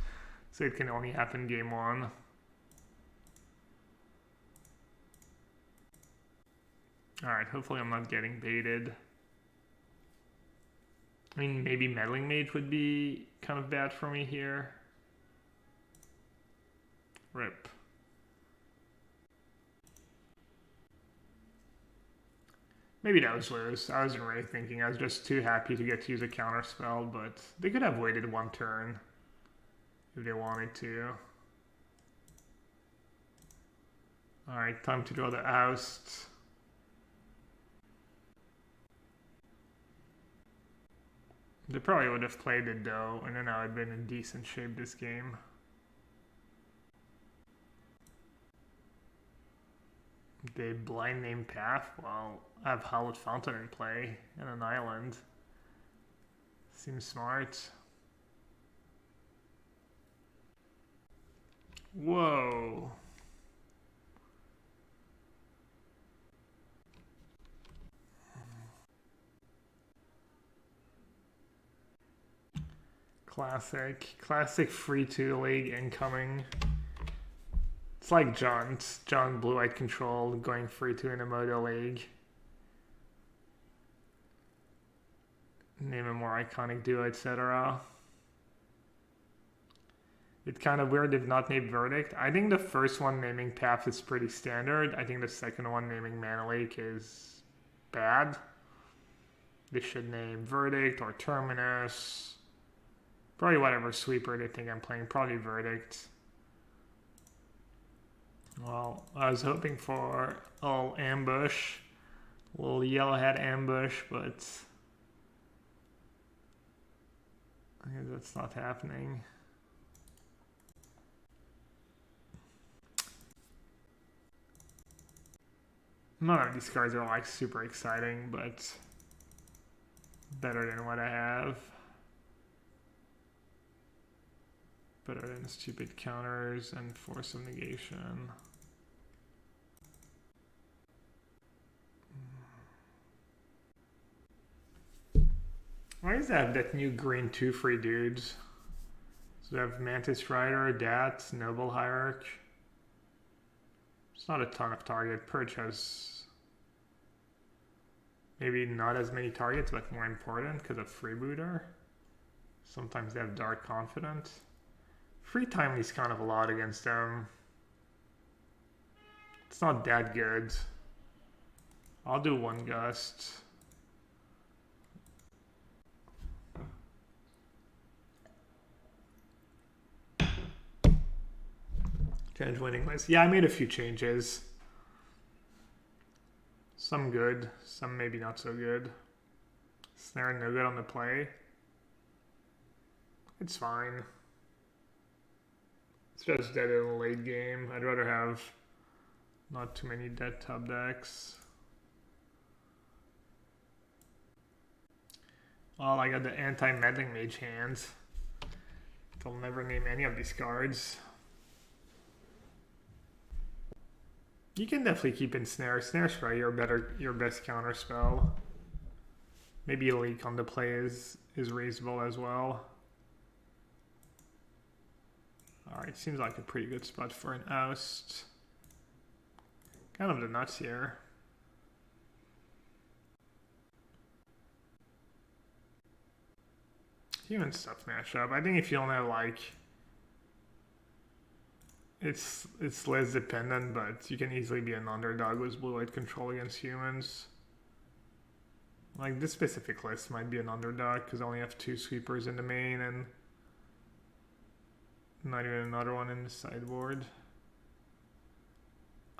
So it can only happen game 1. Alright, hopefully I'm not getting baited. I mean, maybe Meddling Mage would be kind of bad for me here. Rip. Maybe that was loose. I wasn't really thinking. I was just too happy to get to use a counter spell, but they could have waited 1 turn if they wanted to. Alright, time to draw the oust. They probably would have played it though, and then I would have been in decent shape this game. They blind name path? Well, I have Howled Fountain in play and an island. Seems smart. Whoa. Classic free 2 league incoming. It's like John blue-white control going free 2 in a Modo league. Name a more iconic duo, etc. It's kind of weird they've not named Verdict. I think the first one naming Path is pretty standard. I think the second one naming Mana Lake is bad. They should name Verdict or Terminus. Probably whatever sweeper they think I'm playing. Probably Verdict. Well, I was hoping for a little ambush. A little yellowhat ambush, but I guess that's not happening. None of these cards are like super exciting, but better than what I have. Better than stupid counters and force of negation. Why does that new green 2 free dudes? So we have Mantis Rider, Dat, Noble Hierarch. It's not a ton of target. Purge has maybe not as many targets, but more important because of Freebooter. Sometimes they have Dark Confidant. Free Timely's kind of a lot against them. It's not that good. I'll do 1 Gust. Change winning list. Yeah, I made a few changes. Some good, some maybe not so good. Snare no good on the play. It's fine. It's just dead in the late game. I'd rather have not too many dead top decks. Well, I got the anti-meddling mage hands. I'll never name any of these cards. You can definitely keep in snare. Snare's probably your best counter spell. Maybe a leak on the play is reasonable as well. Alright, seems like a pretty good spot for an oust. Kind of the nuts here. Human stuff matchup. I think if you don't have like, it's less dependent, but you can easily be an underdog with blue-white control against humans. Like this specific list might be an underdog because I only have 2 sweepers in the main and not even another one in the sideboard.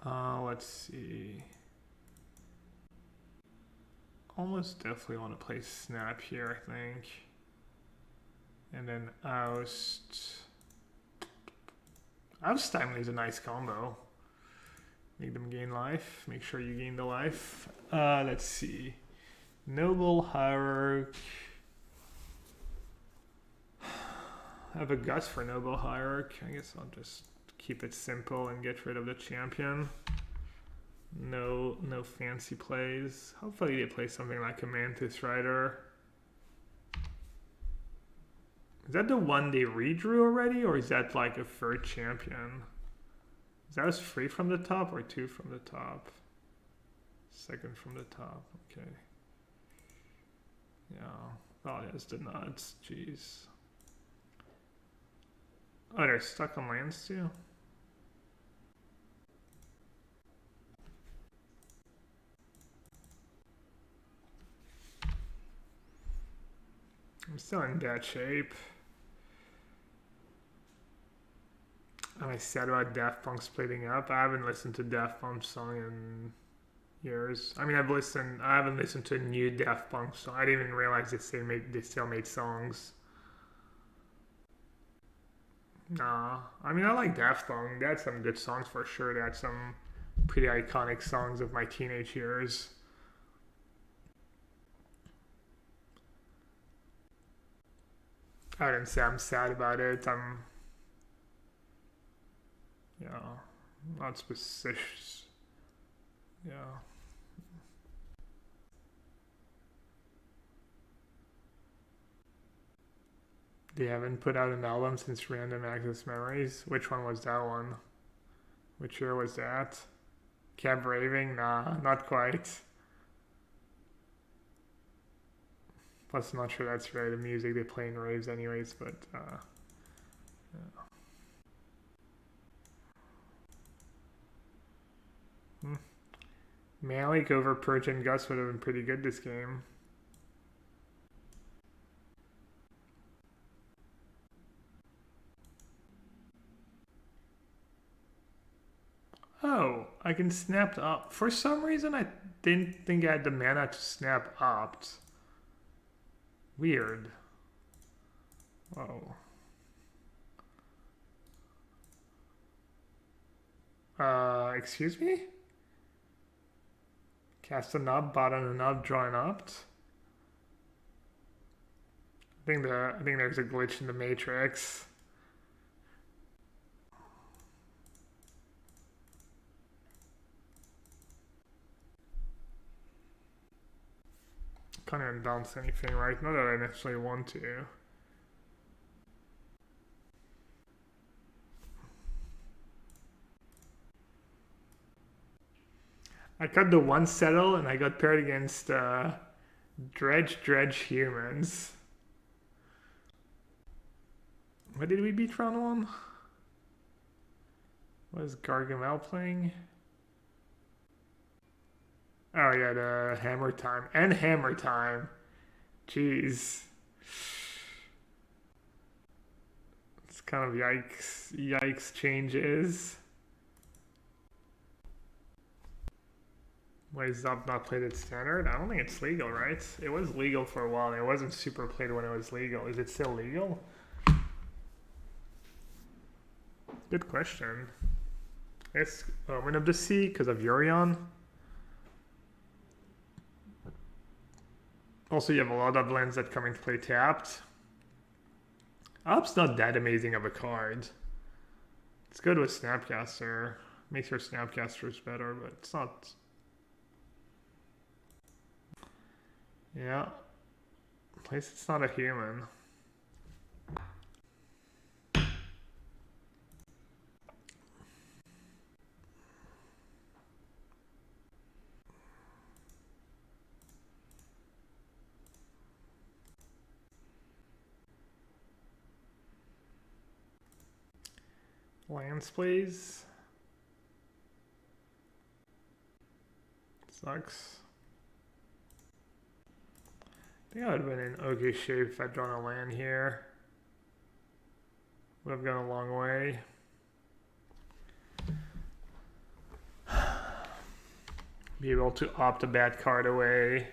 Let's see. Almost definitely want to play snap here, I think. And then oust. Oust timely is a nice combo. Make them gain life. Make sure you gain the life. Let's see. Noble Hierarch. I have a guts for Noble Hierarch. I guess I'll just keep it simple and get rid of the champion. No fancy plays. Hopefully they play something like a Mantis Rider. Is that the one they redrew already, or is that like a third champion? Is that was 3 from the top or 2 from the top? 2nd from the top, okay. Yeah, oh, that's the nuts, jeez. Oh, they're stuck on lands too? I'm still in bad shape. Am I sad about Daft Punk splitting up? I haven't listened to Daft Punk's song in years. I mean, I haven't listened to a new Daft Punk song. I didn't even realize they still made songs. Nah, I mean, I like Daft Punk. They had some good songs for sure. They had some pretty iconic songs of my teenage years. I wouldn't say I'm sad about it. Yeah, not specific. Yeah. They haven't put out an album since Random Access Memories. Which one was that one? Which year was that? Cab Raving? Nah, not quite. Plus, I'm not sure that's really the music they play in raves anyways, but yeah. Malik over Purge and Gus would have been pretty good this game. Oh, I can snap up. For some reason, I didn't think I had the mana to snap opt. Weird. Whoa. Excuse me? Cast a knob, bottom a knob, draw an opt. I think there's a glitch in the matrix. Can't even bounce anything, right? Not that I necessarily want to. I cut the one settle and I got paired against Dredge humans. What did we beat round 1? What is Gargamel playing? Oh yeah, the hammer time. And hammer time. Jeez. It's kind of yikes changes. Why is Zop not played at standard? I don't think it's legal, right? It was legal for a while. It wasn't super played when it was legal. Is it still legal? Good question. It's Omen of the Sea because of Yorion. Also, you have a lot of lands that come into play tapped. Up's not that amazing of a card. It's good with Snapcaster. Makes your Snapcasters better, but it's not. Yeah. At least it's not a human. Lands, please. Sucks. I think I would have been in okay shape if I'd drawn a land here. Would have gone a long way. Be able to opt a bad card away.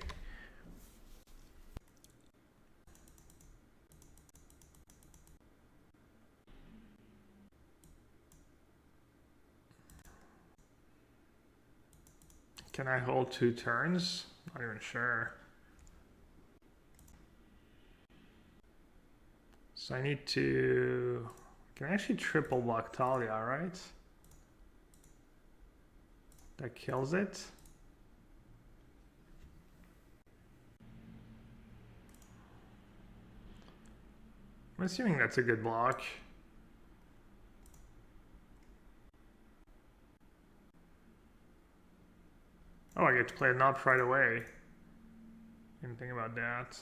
Can I hold 2 turns? Not even sure. So I need to... Can I actually triple block Talia, right? That kills it. I'm assuming that's a good block. Oh, I get to play a knob right away. Didn't think about that.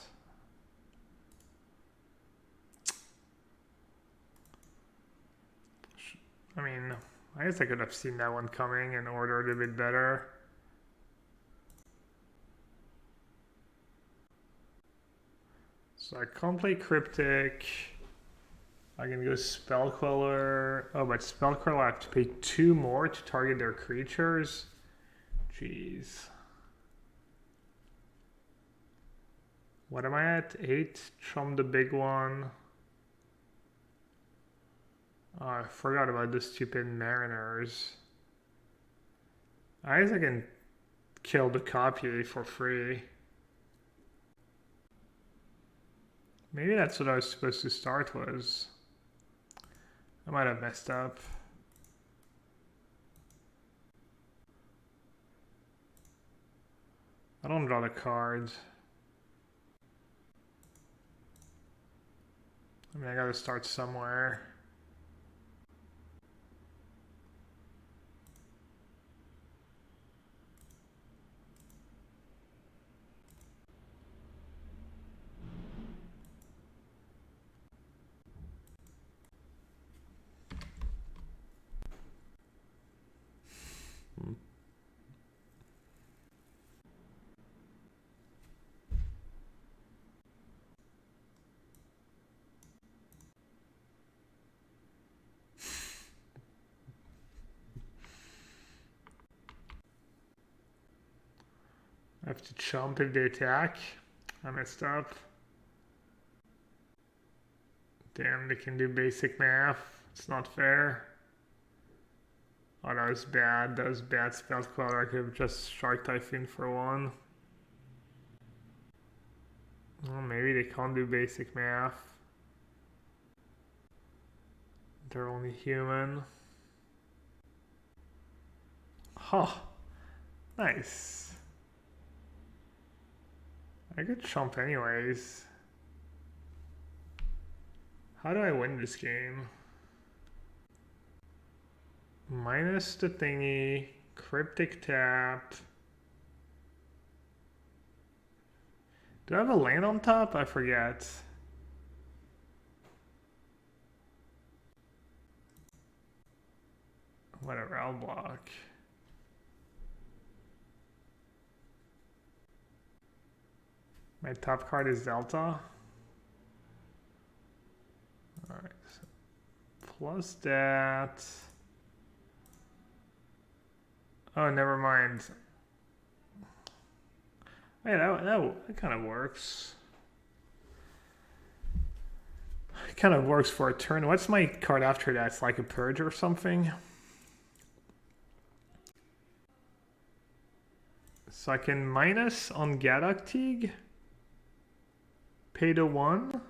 I mean, I guess I could have seen that one coming and ordered a bit better. So I can't play Cryptic. I can go Spell Queller. Oh, but Spell Queller I have to pay 2 more to target their creatures. Jeez. What am I at? 8? Trump the big one. Oh, I forgot about the stupid Mariners. I guess I can kill the copy for free. Maybe that's what I was supposed to start was. I might have messed up. I don't draw the cards. I mean, I gotta start somewhere. I have to chomp if they attack. I messed up. Damn, they can do basic math. It's not fair. Oh, that was bad. That was bad spell queller. I could have just Shark Typhoon for 1. Well, maybe they can't do basic math. They're only human. Huh. Nice. I could chomp anyways. How do I win this game? Minus the thingy, cryptic tap. Do I have a land on top? I forget. Whatever, I'll block. My top card is Delta. Alright, so plus that. Oh, never mind. Yeah, that kind of works. It kind of works for a turn. What's my card after that? It's like a purge or something. So I can minus on Gadoktig. Pay to 1.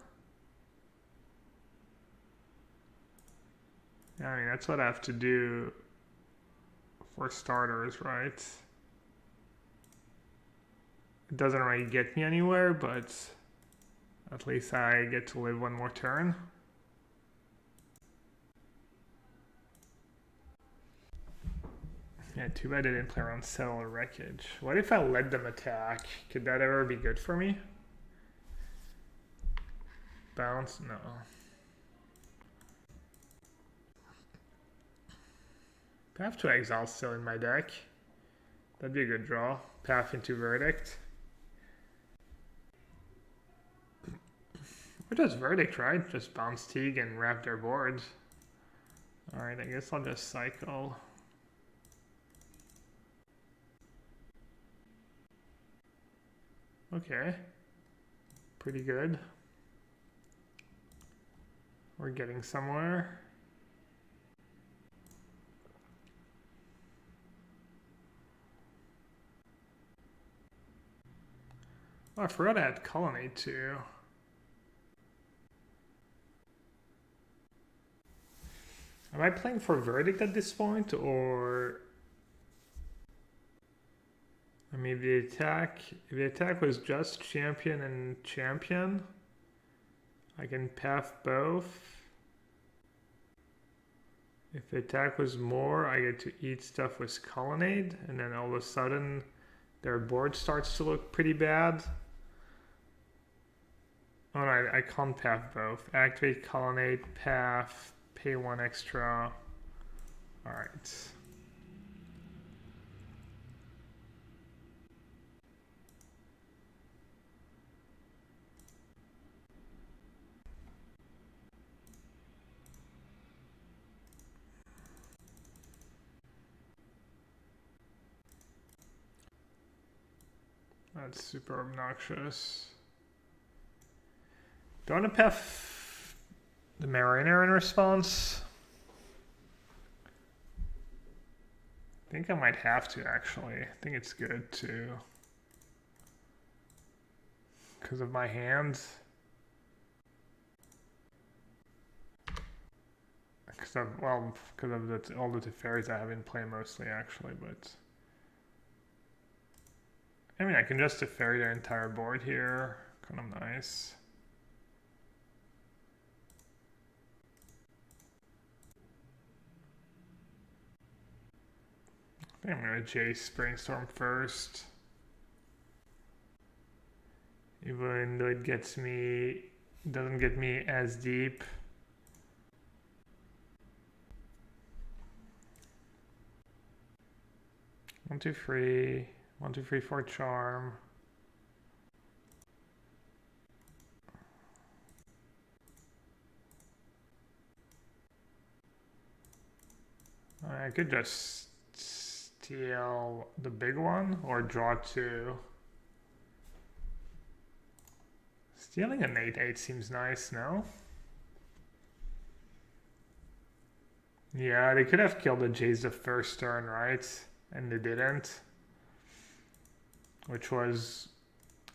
Yeah, I mean, that's what I have to do for starters, right? It doesn't really get me anywhere, but at least I get to live one more turn. Yeah, too bad I didn't play around Cellular Wreckage. What if I let them attack? Could that ever be good for me? Bounce? No. Path to Exile still in my deck. That'd be a good draw. Path into Verdict. Or just Verdict, right? Just bounce Teague and wrap their board. Alright, I guess I'll just cycle. Okay. Pretty good. We're getting somewhere. Oh, I forgot I had Colonnade too. Am I playing for Verdict at this point, or... I mean, if the attack was just Champion and Champion, I can path both. If the attack was more, I get to eat stuff with Colonnade, and then all of a sudden their board starts to look pretty bad. Oh no, I can't path both. Activate Colonnade, path, pay 1 extra. Alright. That's super obnoxious. Do I want to path the Mariner in response? I think I might have to, actually. I think it's good too. Because of my hands. Because of, well, because of all the Teferis I have in play mostly, actually, but... I mean, I can just Teferi their entire board here. Kind of nice. I think I'm going to Jace Brainstorm first. Even though it doesn't get me as deep. One, two, three. 1, 2, 3, 4 charm. I could just steal the big one or draw 2. Stealing an 8/8 seems nice, no? Yeah, they could have killed the Jays the first turn, right? And they didn't. Which was,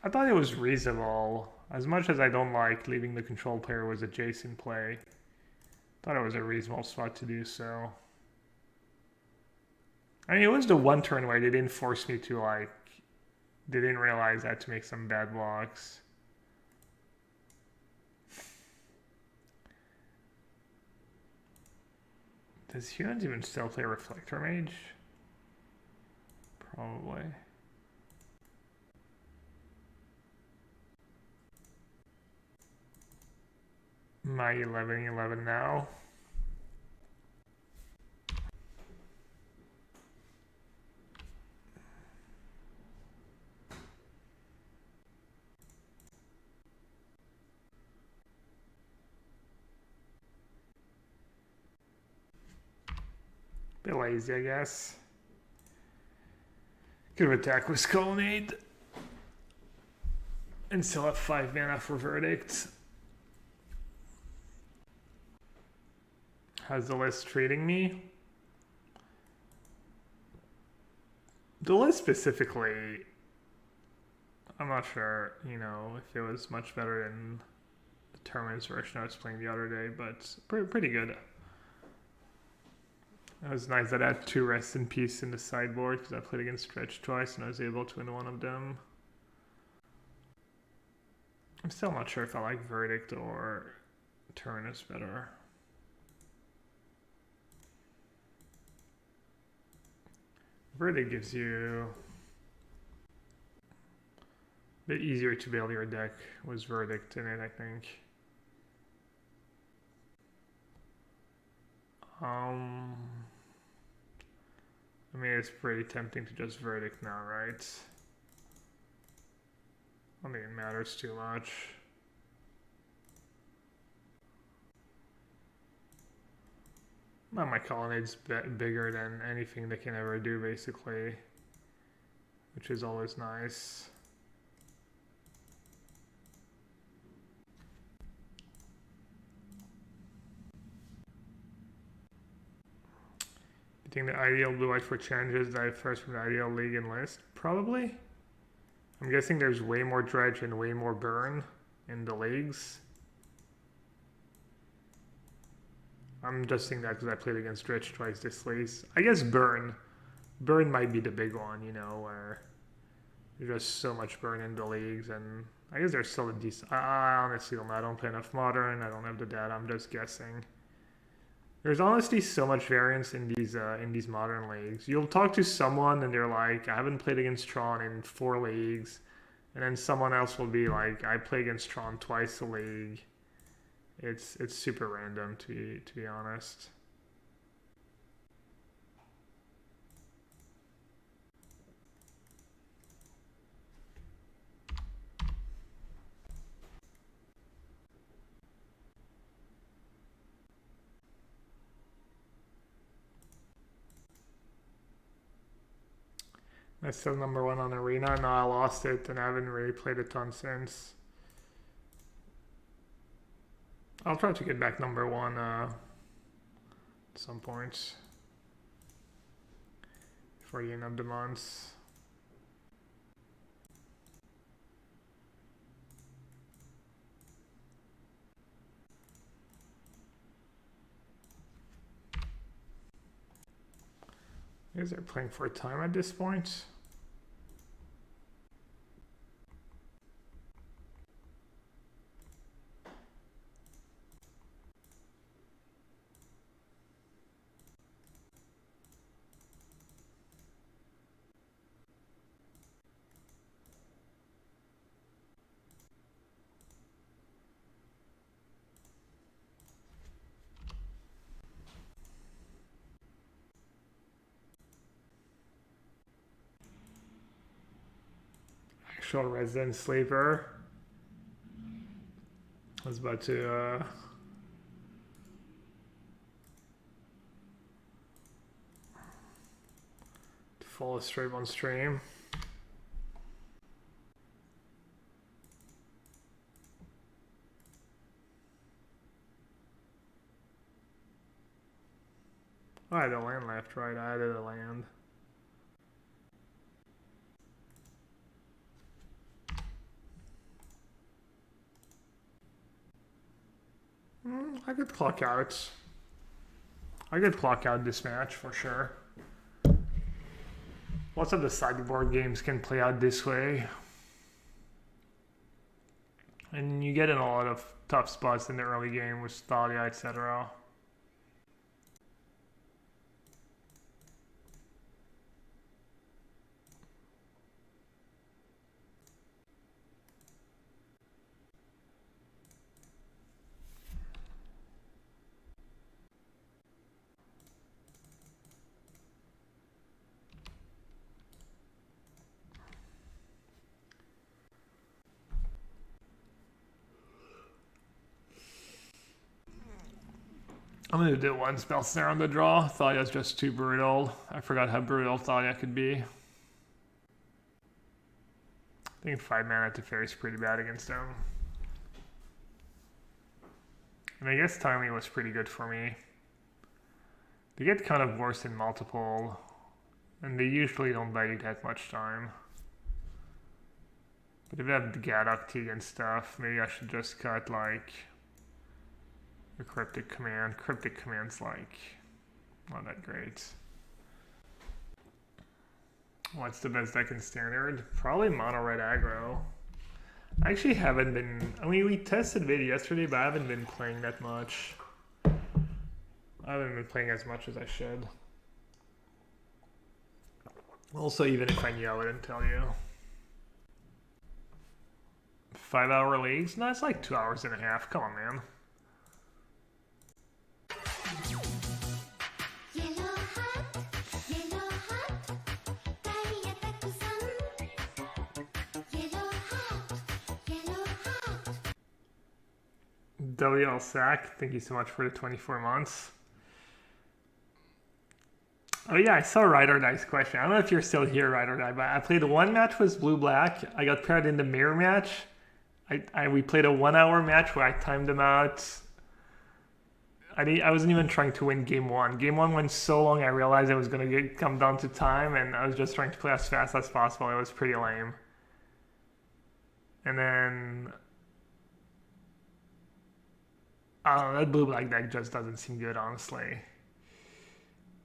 I thought it was reasonable. As much as I don't like leaving the control player with a Jace in play, thought it was a reasonable spot to do so. I mean, it was the one turn where they didn't force me to, like, they didn't realize I had to make some bad blocks. Does Humans even still play Reflector Mage? Probably. My 11/11 now. Bit lazy, I guess. Could have attacked with Colonnade. And still have 5 mana for Verdict. How's the list treating me? The list specifically, I'm not sure, you know, if it was much better than the Terminus version I was playing the other day, but pretty good. It was nice that I had 2 Rest in Peace in the sideboard because I played against Stretch twice and I was able to win one of them. I'm still not sure if I like Verdict or Terminus better. Verdict gives you a bit easier to build your deck with Verdict in it, I think. I mean, it's pretty tempting to just Verdict now, right? I don't think it matters too much. Well, my colonnade's bigger than anything they can ever do, basically, which is always nice. You think the ideal blue-white for challenges differs from the ideal league and list? Probably. I'm guessing there's way more dredge and way more burn in the leagues. I'm just saying that because I played against dredge twice this league. I guess burn might be the big one, you know, where there's just so much burn in the leagues, and I guess there's still a decent. I honestly don't know. I don't play enough modern. I don't have the data. I'm just guessing. There's honestly so much variance in these modern leagues. You'll talk to someone and they're like, I haven't played against Tron in 4 leagues, and then someone else will be like, I play against Tron twice a league. It's super random to be honest. I'm still #1 on Arena. No, I lost it and I haven't really played a ton since. I'll try to get back #1 at some point before the end of the month. I guess they're playing for time at this point. Actual resident sleeper. I was about to fall asleep on stream. Oh, I had a land left, right? I added a land. I could clock out. I could clock out this match for sure. Lots of the sideboard games can play out this way. And you get in a lot of tough spots in the early game with Thalia, etc. I'm gonna do 1 spell snare on the draw. Thalia's just too brutal. I forgot how brutal Thalia could be. think 5 mana Teferi is pretty bad against them. And I guess timing was pretty good for me. They get kind of worse in multiple, and they usually don't buy you that much time. But if I have the Gadoktig and stuff, maybe I should just cut like a Cryptic Command. Cryptic Command's like not that great. What's the best deck in Standard? Probably Mono Red Aggro. I actually haven't been, I mean, we tested Vid yesterday, but I haven't been playing that much. I haven't been playing as much as I should. Also, even if I knew, I wouldn't tell you. 5-hour leagues? No, it's like 2.5 hours. Come on, man. WL Sack, thank you so much for the 24 months. Oh yeah, I saw Ride or Die's question. I don't know if you're still here, Ride or Die, but I played one match was Blue-Black. I got paired in the mirror match. We played a 1 hour match where I timed them out. I wasn't even trying to win game one. Game one went so long I realized it was going to come down to time, and I was just trying to play as fast as possible. It was pretty lame. And then that Blue-Black deck just doesn't seem good, honestly.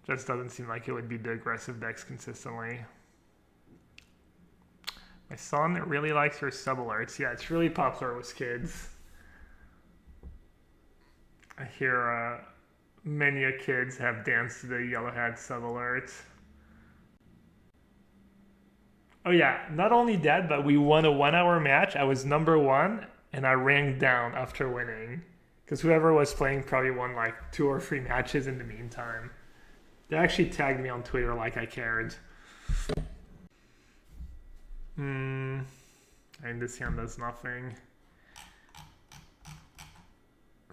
Just doesn't seem like it would be the aggressive decks consistently. My son really likes your sub alerts. Yeah, it's really popular with kids. I hear many kids have danced to the yellowhat sub alerts. Oh yeah, not only that, but we won a 1 hour match. I was number 1, and I ranked down after winning. Because whoever was playing probably won like 2 or 3 matches in the meantime. They actually tagged me on Twitter like I cared. And this hand does nothing.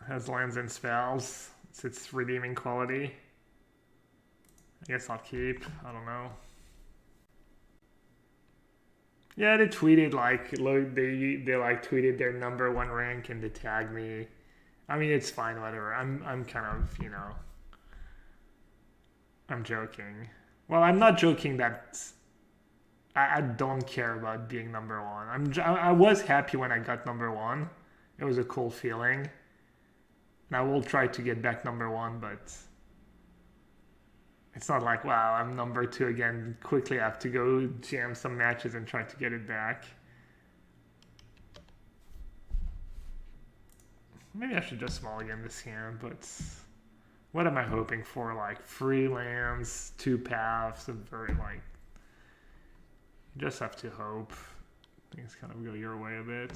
Has lands and spells. It's its redeeming quality. I guess I'll keep. I don't know. Yeah, they tweeted like they like tweeted their number 1 rank and they tagged me. I mean, it's fine, whatever. I'm kind of, you know, I'm joking. Well, I'm not joking that I don't care about being number 1. I was happy when I got number 1. It was a cool feeling. And I will try to get back number 1, but it's not like, wow, I'm number 2 again. Quickly I have to go jam some matches and try to get it back. Maybe I should just small again this hand, but what am I hoping for? Like 3 lands, 2 paths, and very like, you just have to hope things kind of go your way a bit.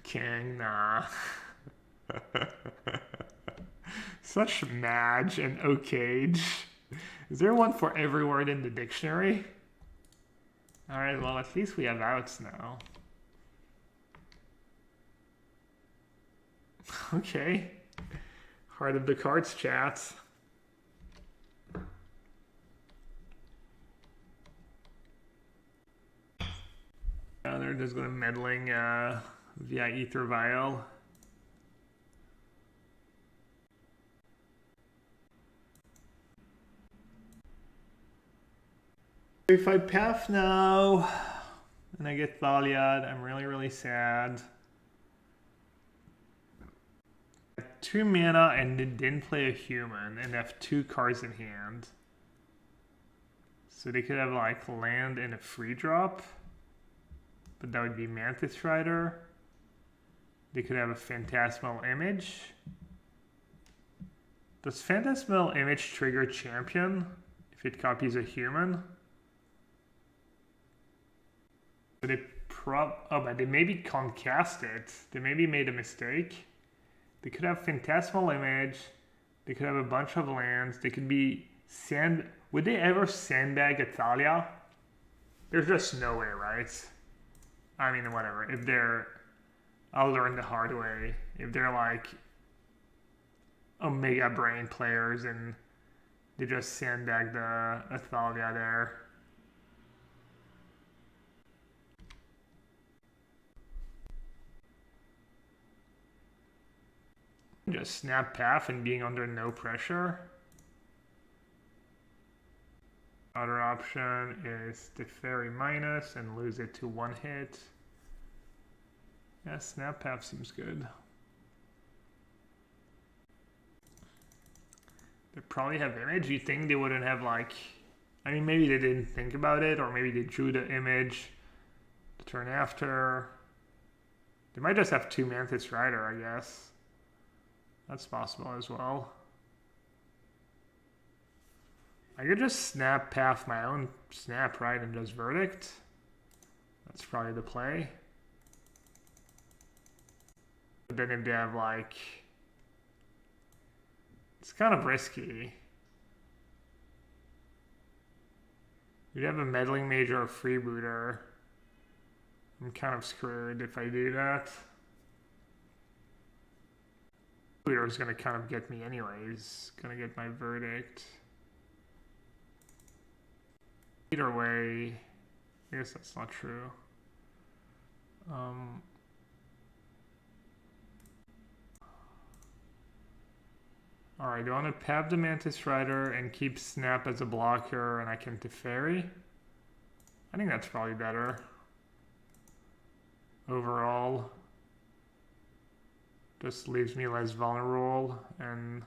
King, nah. Such Madge and Okage. Is there one for every word in the dictionary? Alright, well, at least we have outs now. Okay. Heart of the cards chat. They're just going to meddling via Ether Vial. If I path now and I get Valiad, I'm really, really sad. 2 mana and they didn't play a human and have 2 cards in hand. So they could have like land and a free drop. But that would be Mantis Rider. They could have a Phantasmal Image. Does Phantasmal Image trigger Champion if it copies a human? So they but they maybe can't cast it. They maybe made a mistake. They could have Phantasmal Image. They could have a bunch of lands. They could be would they ever sandbag Athalia? There's just no way, right? I mean, whatever. If they're, I'll learn the hard way. If they're like, Omega Brain players, and they just sandbag the Athalia there. Just snap path and being under no pressure. Other option is Teferi minus and lose it to 1 hit. Yeah, snap path seems good. They probably have image. You think they wouldn't have, like, I mean, maybe they didn't think about it, or maybe they drew the image the turn after. They might just have 2 Mantis Rider, I guess. That's possible as well. I could just snap path my own snap, right, and just verdict. That's probably the play. But then if they have, like, it's kind of risky. You'd have a meddling mage or a freebooter. I'm kind of screwed if I do that. Freebooter is going to kind of get me anyways. Going to get my verdict. Either way, I guess that's not true. Alright, do I want to pab the Mantis Rider and keep Snap as a blocker and I can Teferi? I think that's probably better. Overall. Just leaves me less vulnerable and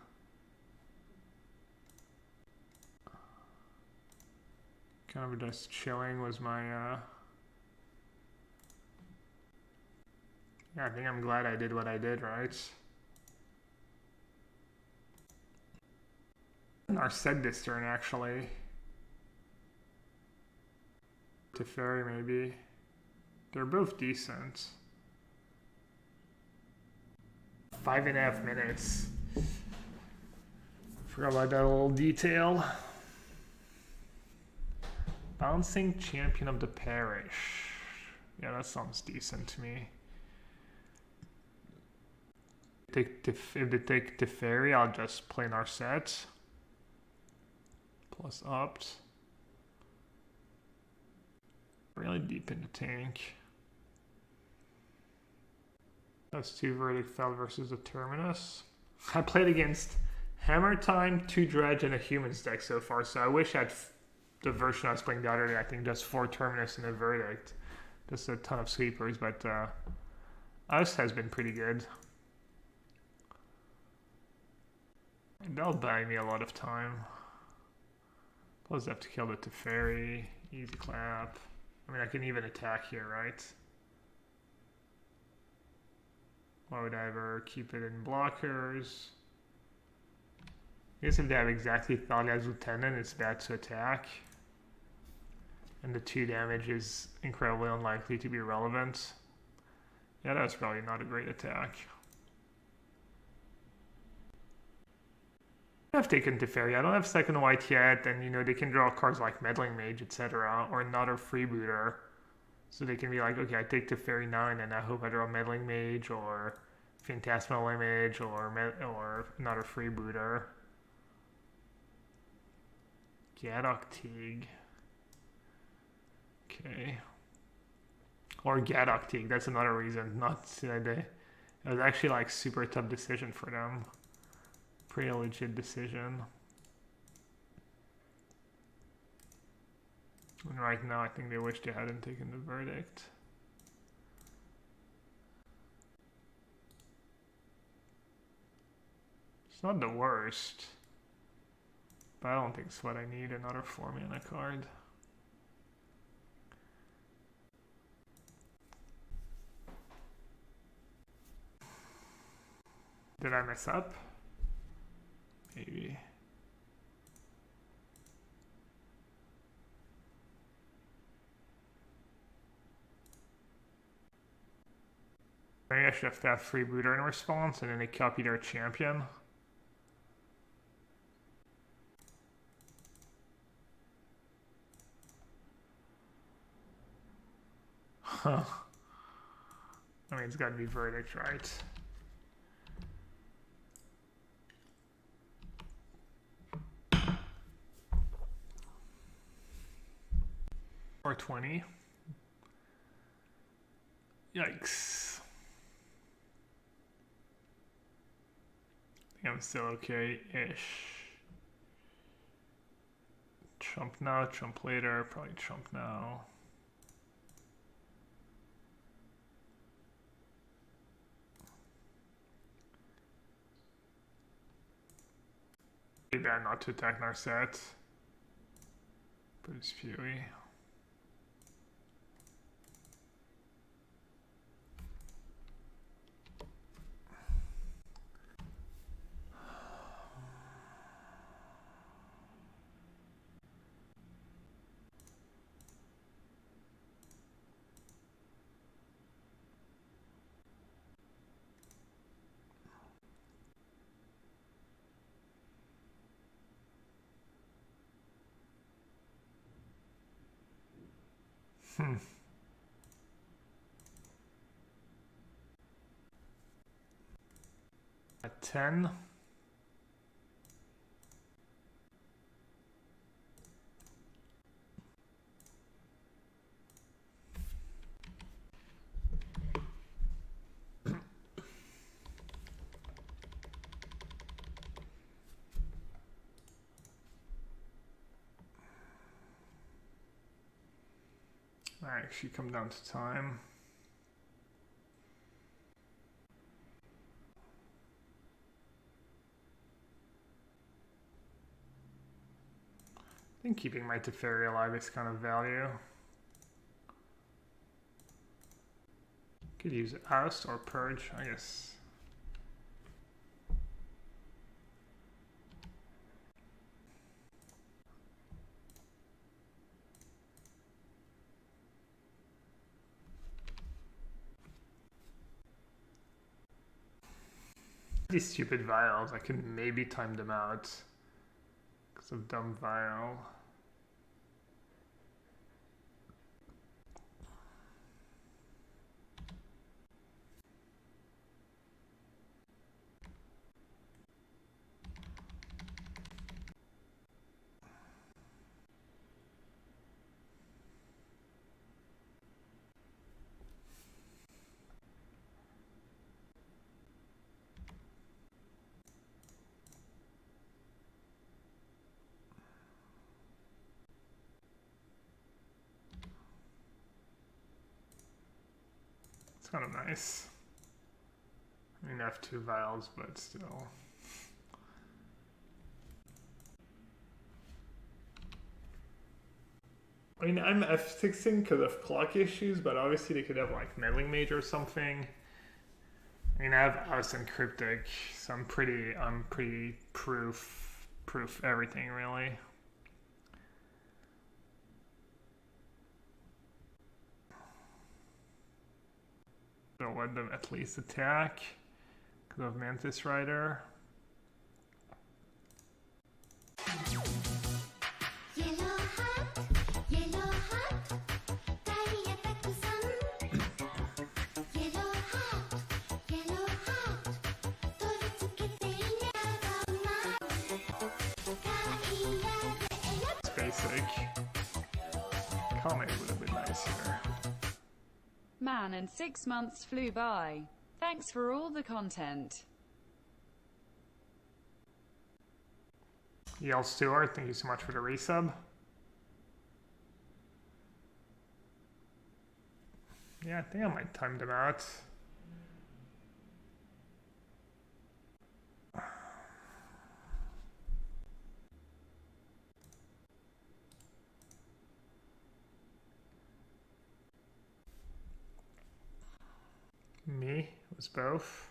kind of just chilling was my yeah, I think I'm glad I did what I did, right? Our set this turn actually. Teferi maybe. They're both decent. 5.5 minutes. Forgot about that little detail. Bouncing Champion of the Parish. Yeah, that sounds decent to me. If they take Teferi, I'll just play Narset. Plus opt. Really deep in the tank. That's 2 Verdict Fell versus the Terminus. I played against Hammer Time, 2 Dredge, and a Humans deck so far, so I wish I had the version I was playing the other day. I think just 4 Terminus and a Verdict. Just a ton of sweepers, but us has been pretty good. And that'll buy me a lot of time. Plus I have to kill the Teferi, easy clap. I mean, I can even attack here, right? Why would I ever keep it in blockers? I guess if they have exactly Thalia's Lieutenant, it's bad to attack. And the 2 damage is incredibly unlikely to be relevant. Yeah, that's probably not a great attack. I've taken Teferi. I don't have second white yet, and you know they can draw cards like Meddling Mage, etc., or another freebooter. So they can be like, okay, I take Teferi 9, and I hope I draw Meddling Mage or Phantasmal Image or another freebooter. Gadok Teague. Okay. Or Gadok Teague. That's another reason not to. It was actually like super tough decision for them. Pretty legit decision. And right now I think they wish they hadn't taken the Verdict. It's not the worst. But I don't think it's what I need, another 4-mana card. Did I mess up? Maybe. Maybe I should have to have freebooter in response and then they copy their champion. Huh. I mean, it's gotta be Verdict, right? 420. Yikes. I think I'm still okay-ish. Trump now, Trump later, probably Trump now. Pretty bad not to attack Narset. But it's Fury. At 10. I actually come down to time. I think keeping my Teferi alive is kind of value. Could use Oust or Purge, I guess. These stupid vials, I can maybe time them out because of dumb vial. It's kind of nice. I mean, I have 2 vials, but still. I mean, I'm F6ing because of clock issues, but obviously they could have like meddling mage or something. I mean, I have Oust and Cryptic, so I'm pretty proof everything really. So let them at least attack because of Mantis Rider. It's basic. Calming would have been nice here. Man, and 6 months flew by. Thanks for all the content. Yell Stewart, thank you so much for the resub. Yeah, I think I might time them out. Me, it was both.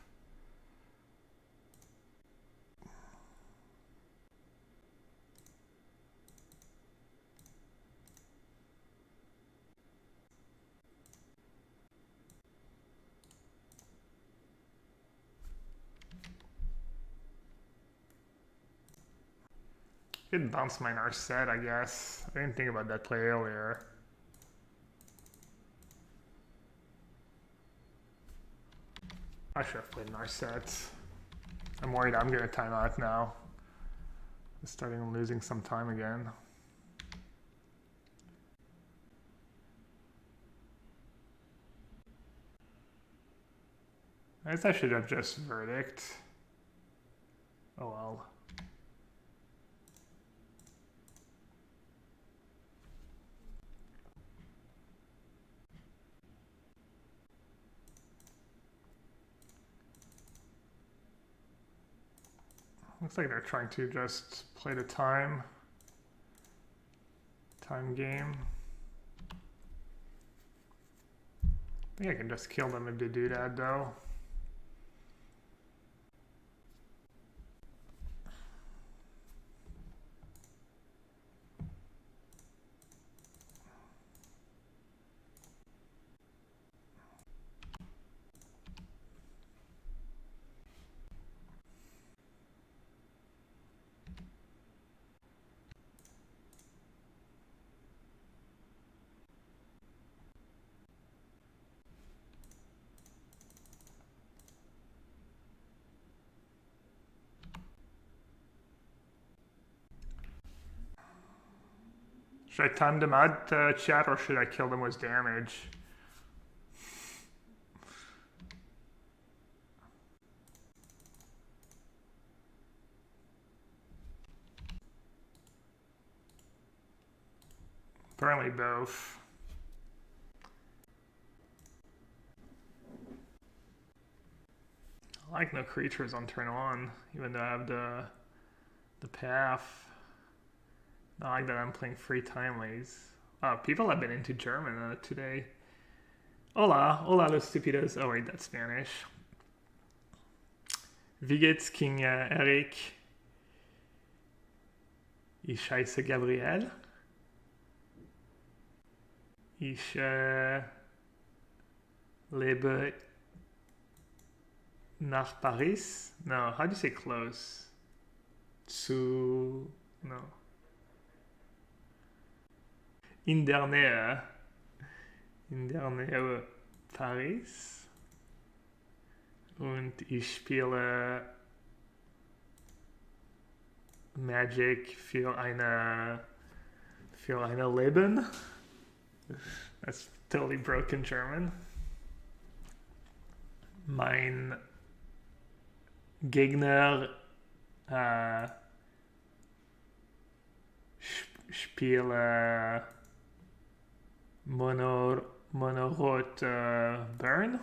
Could bounce my Narset, I guess. I didn't think about that play earlier. I should have played Narset. I'm worried I'm gonna time out now. I'm starting losing some time again. I guess I should have just verdict. Oh well. Looks like they're trying to just play the time game. I think I can just kill them if they do that though. Should I time them out, chat, or should I kill them with damage? Apparently both. I like no creatures on turn 1, even though I have the path. I like that I'm playing free timelies. Oh, people have been into German today. Hola, hola los estúpidos. Oh wait, that's Spanish. Wie geht's, King Eric? Ich heiße Gabriel. Ich lebe nach Paris. No, how do you say close? No. In der Nähe Paris. Und ich spiele Magic für eine Leben. That's totally broken German. Mein Gegner spiele Monorot Burn.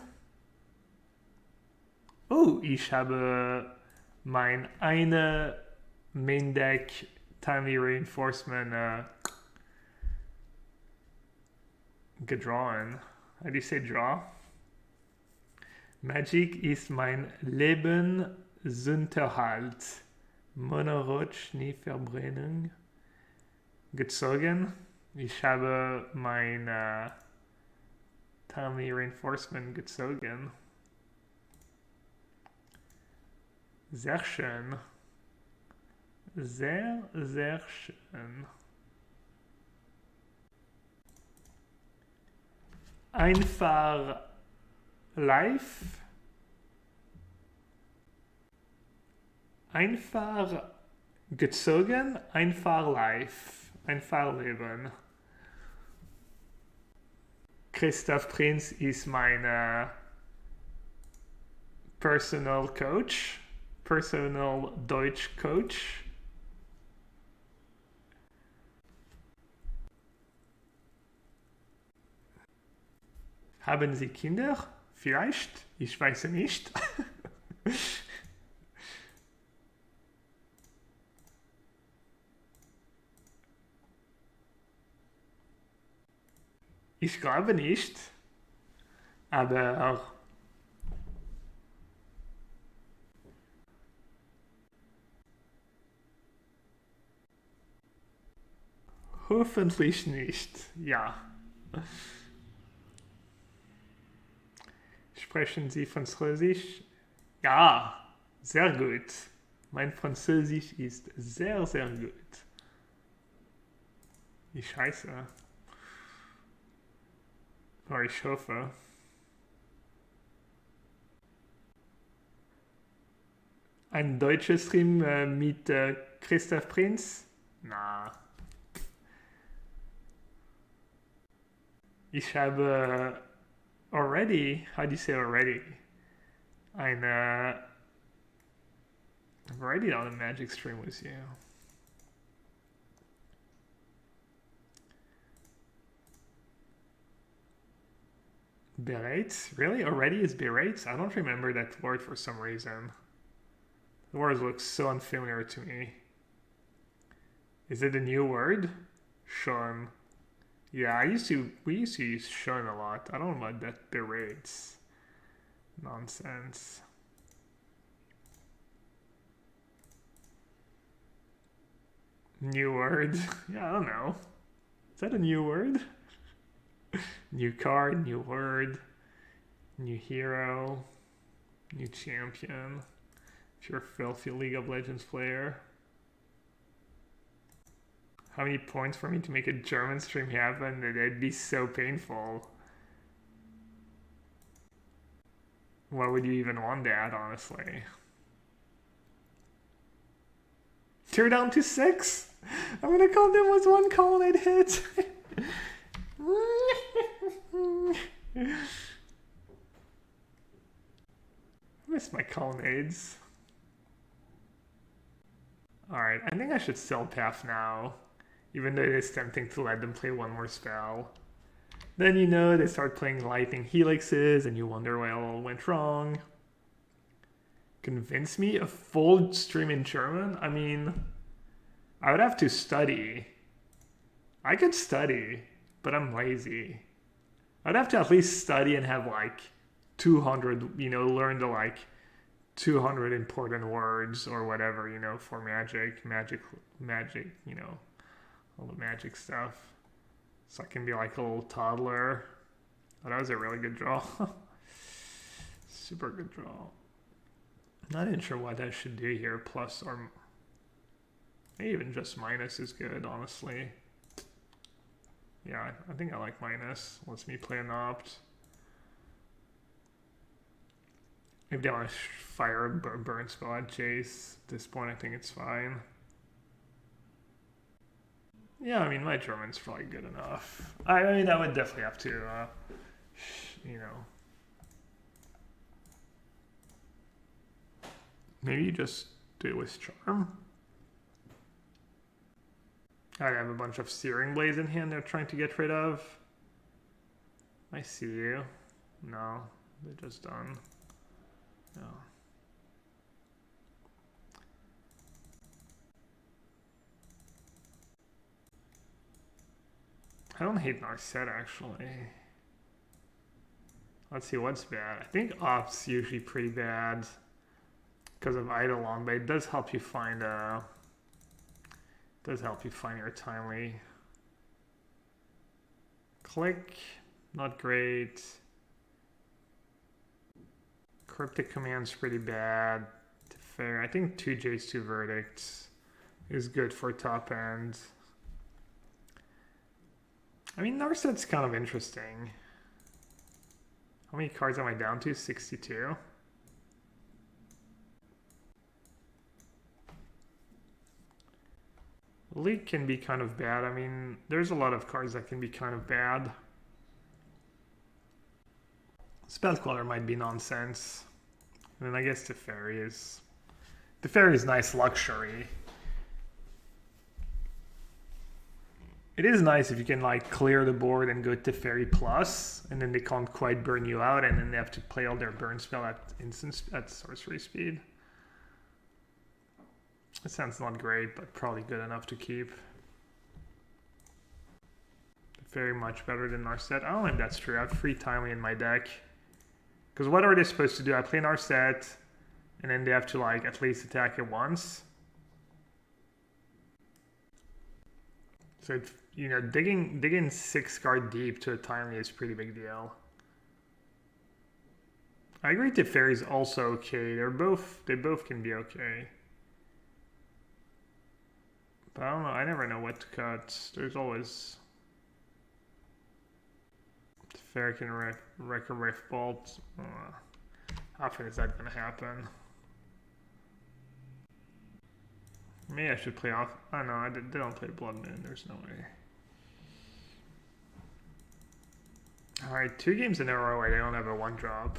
Oh, ich habe mein eine Main Deck Timely Reinforcement gedrawn. How do you say draw? Magic ist mein Lebensunterhalt. Monorot Schneeverbrennung gezogen. Ich habe mein Timely Reinforcement gezogen. Sehr schön. Sehr, sehr schön. Einfach live. Einfach gezogen. Einfach live. Einfach leben. Christoph Prinz ist mein personal coach. Personal Deutsch coach. Haben Sie Kinder? Vielleicht? Ich weiß nicht. Ich glaube nicht. Aber hoffentlich nicht. Ja. Sprechen Sie Französisch? Ja, sehr gut. Mein Französisch ist sehr, sehr gut. Wie scheiße. Aber ich hoffe. Ein deutscher Stream mit Christoph Prinz? Na. Ich habe already, how do you say already? I've already done a magic stream with you. Berates? Really? Already is berates? I don't remember that word for some reason. The word looks so unfamiliar to me. Is it a new word? Shun. Yeah, we used to use shun a lot. I don't know about that berates. Nonsense. New word? Yeah, I don't know. Is that a new word? New card, new word, new hero, new champion. If you're a filthy League of Legends player. How many points for me to make a German stream happen? That'd be so painful. Why would you even want that, honestly? Tear down to 6? I'm gonna call them with one colonnade hit. I miss my colonnades. Alright, I think I should sell Path now. Even though it is tempting to let them play one more spell. Then you know they start playing Lightning Helixes and you wonder why all went wrong. Convince me? A full stream in German? I mean, I would have to study. I could study, but I'm lazy. I'd have to at least study and have like 200, you know, learn the like 200 important words or whatever, you know, for magic, you know, all the magic stuff. So I can be like a little toddler. Oh, that was a really good draw. Super good draw. Not even sure what I should do here. Plus or maybe even just minus is good, honestly. Yeah, I think I like minus. Lets me play an opt. If they want to fire a burn spell at Jace, at this point I think it's fine. Yeah, I mean, my German's probably good enough. I mean, I would definitely have to, you know. Maybe you just do it with Charm. I have a bunch of Searing Blades in hand they're trying to get rid of. I see you. No, they're just done. No. I don't hate Narset actually. Let's see what's bad. I think Op's usually pretty bad because of Eidolon, but it does help you find your timely. Click, not great. Cryptic Command's pretty bad. Fair. I think 2 J's 2 Verdicts is good for top end. I mean, Narset's kind of interesting. How many cards am I down to? 62. League can be kind of bad. I mean, there's a lot of cards that can be kind of bad. Spellcaller might be nonsense. And then I guess Teferi is nice luxury. It is nice if you can like clear the board and go Teferi plus, and then they can't quite burn you out, and then they have to play all their burn spell at sorcery speed. It sounds not great, but probably good enough to keep. Very much better than Narset. I don't think that's true. I have 3 timely in my deck. Because what are they supposed to do? I play Narset, and then they have to like at least attack it once. So it's, you know, digging 6 card deep to a timely is a pretty big deal. I agree Teferi's also okay. They both can be okay. But I don't know, I never know what to cut. There's always Teferi can wreck a Rift Bolt. How often is that gonna happen? Maybe I should play off. Oh no, they don't play Blood Moon. There's no way. Alright, 2 games in a row where they don't have a 1-drop.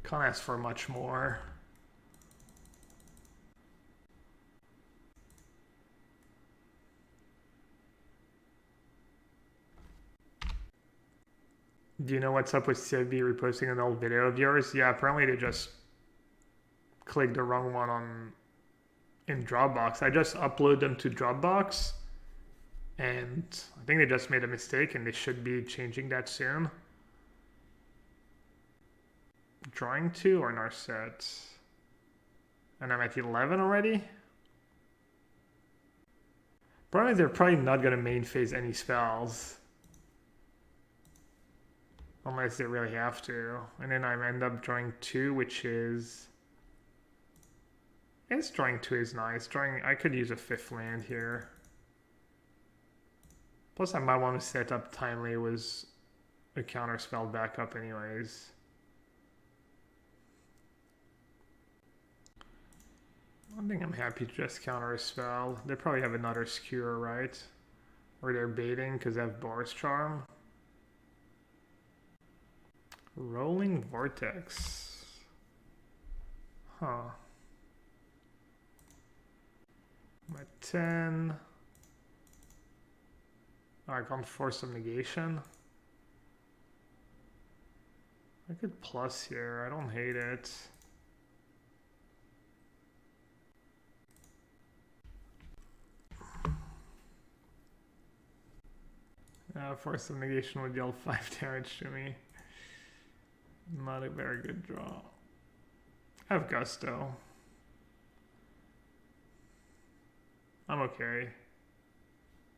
Can't ask for much more. Do you know what's up with CFB reposting an old video of yours? Yeah, apparently they just clicked the wrong one in Dropbox. I just upload them to Dropbox, and I think they just made a mistake, and they should be changing that soon. Drawing 2 or Narset? And I'm at 11 already? Problem is they're probably not going to main phase any spells. Unless they really have to. And then I end up drawing 2, which is... I guess drawing 2 is nice. I could use a 5th land here. Plus I might want to set up Timely with a counter spell backup anyways. I think I'm happy to just counter a spell. They probably have another skewer, right? Or they're baiting because they have Boris Charm. Rolling Vortex. Huh. I'm at 10. Oh, I can't force some negation. I could plus here. I don't hate it. Force some negation would deal 5 damage to me. Not a very good draw. I have Gusto. I'm okay.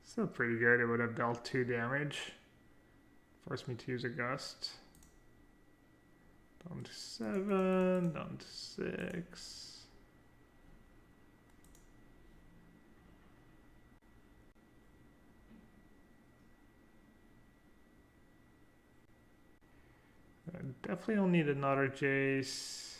Still pretty good. It would have dealt 2 damage. Forced me to use a Gust. Down to 7, down to 6. I definitely don't need another Jace.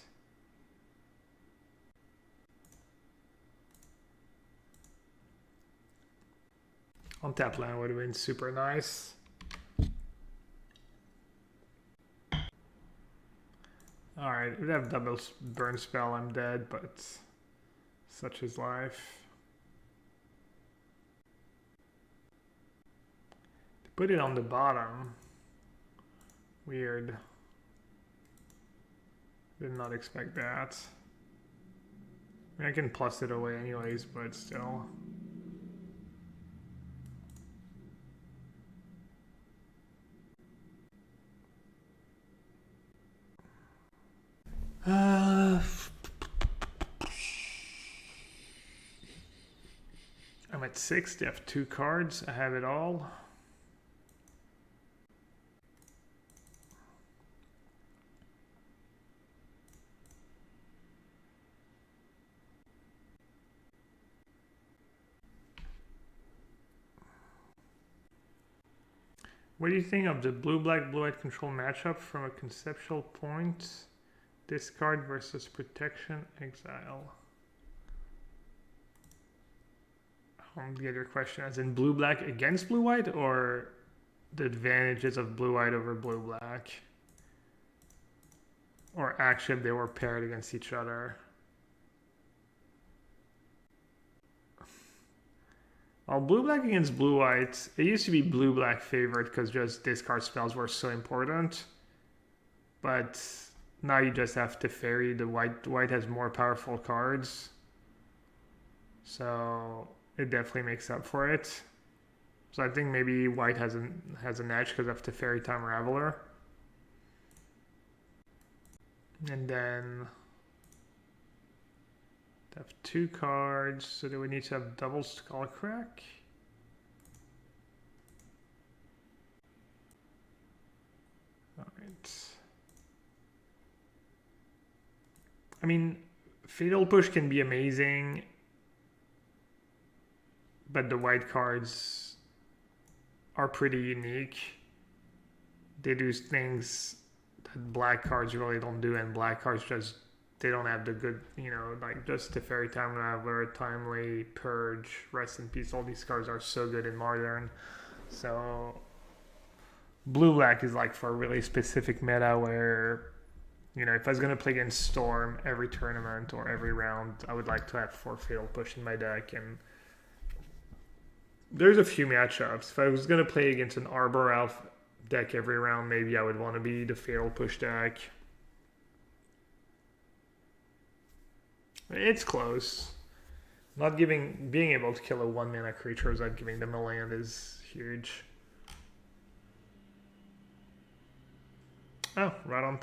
On tap land would have been super nice. Alright, if they have double burn spell, I'm dead, but such is life. To put it on the bottom. Weird. Did not expect that. I mean, I can plus it away anyways, but still. I'm at 6. They have 2 cards. I have it all. What do you think of the blue-black, blue-white control matchup from a conceptual point? Discard versus protection, exile. I don't get your question as in blue-black against blue-white, or the advantages of blue-white over blue-black? Or actually if they were paired against each other? Well, blue-black against blue-white, it used to be blue-black favored because just discard spells were so important. But now you just have to ferry the white. White has more powerful cards. So it definitely makes up for it. So I think maybe white has an edge because of the Fairy Time Raveler. And then have 2 cards, so do we need to have double Skullcrack? Alright. I mean, Fatal Push can be amazing, but the white cards are pretty unique. They do things that black cards really don't do, and black cards just, they don't have the good, you know, like just the Fairy Time Raveler, Timely, Purge, Rest in Peace. All these cards are so good in Modern. So blue-black is like for a really specific meta where You know, if I was going to play against Storm every tournament or every round, I would like to have 4 Fatal Push in my deck. And there's a few matchups. If I was going to play against an Arbor Elf deck every round, maybe I would want to be the Fatal Push deck. It's close. Being able to kill a 1-mana creature without giving them a land is huge. Oh, right on.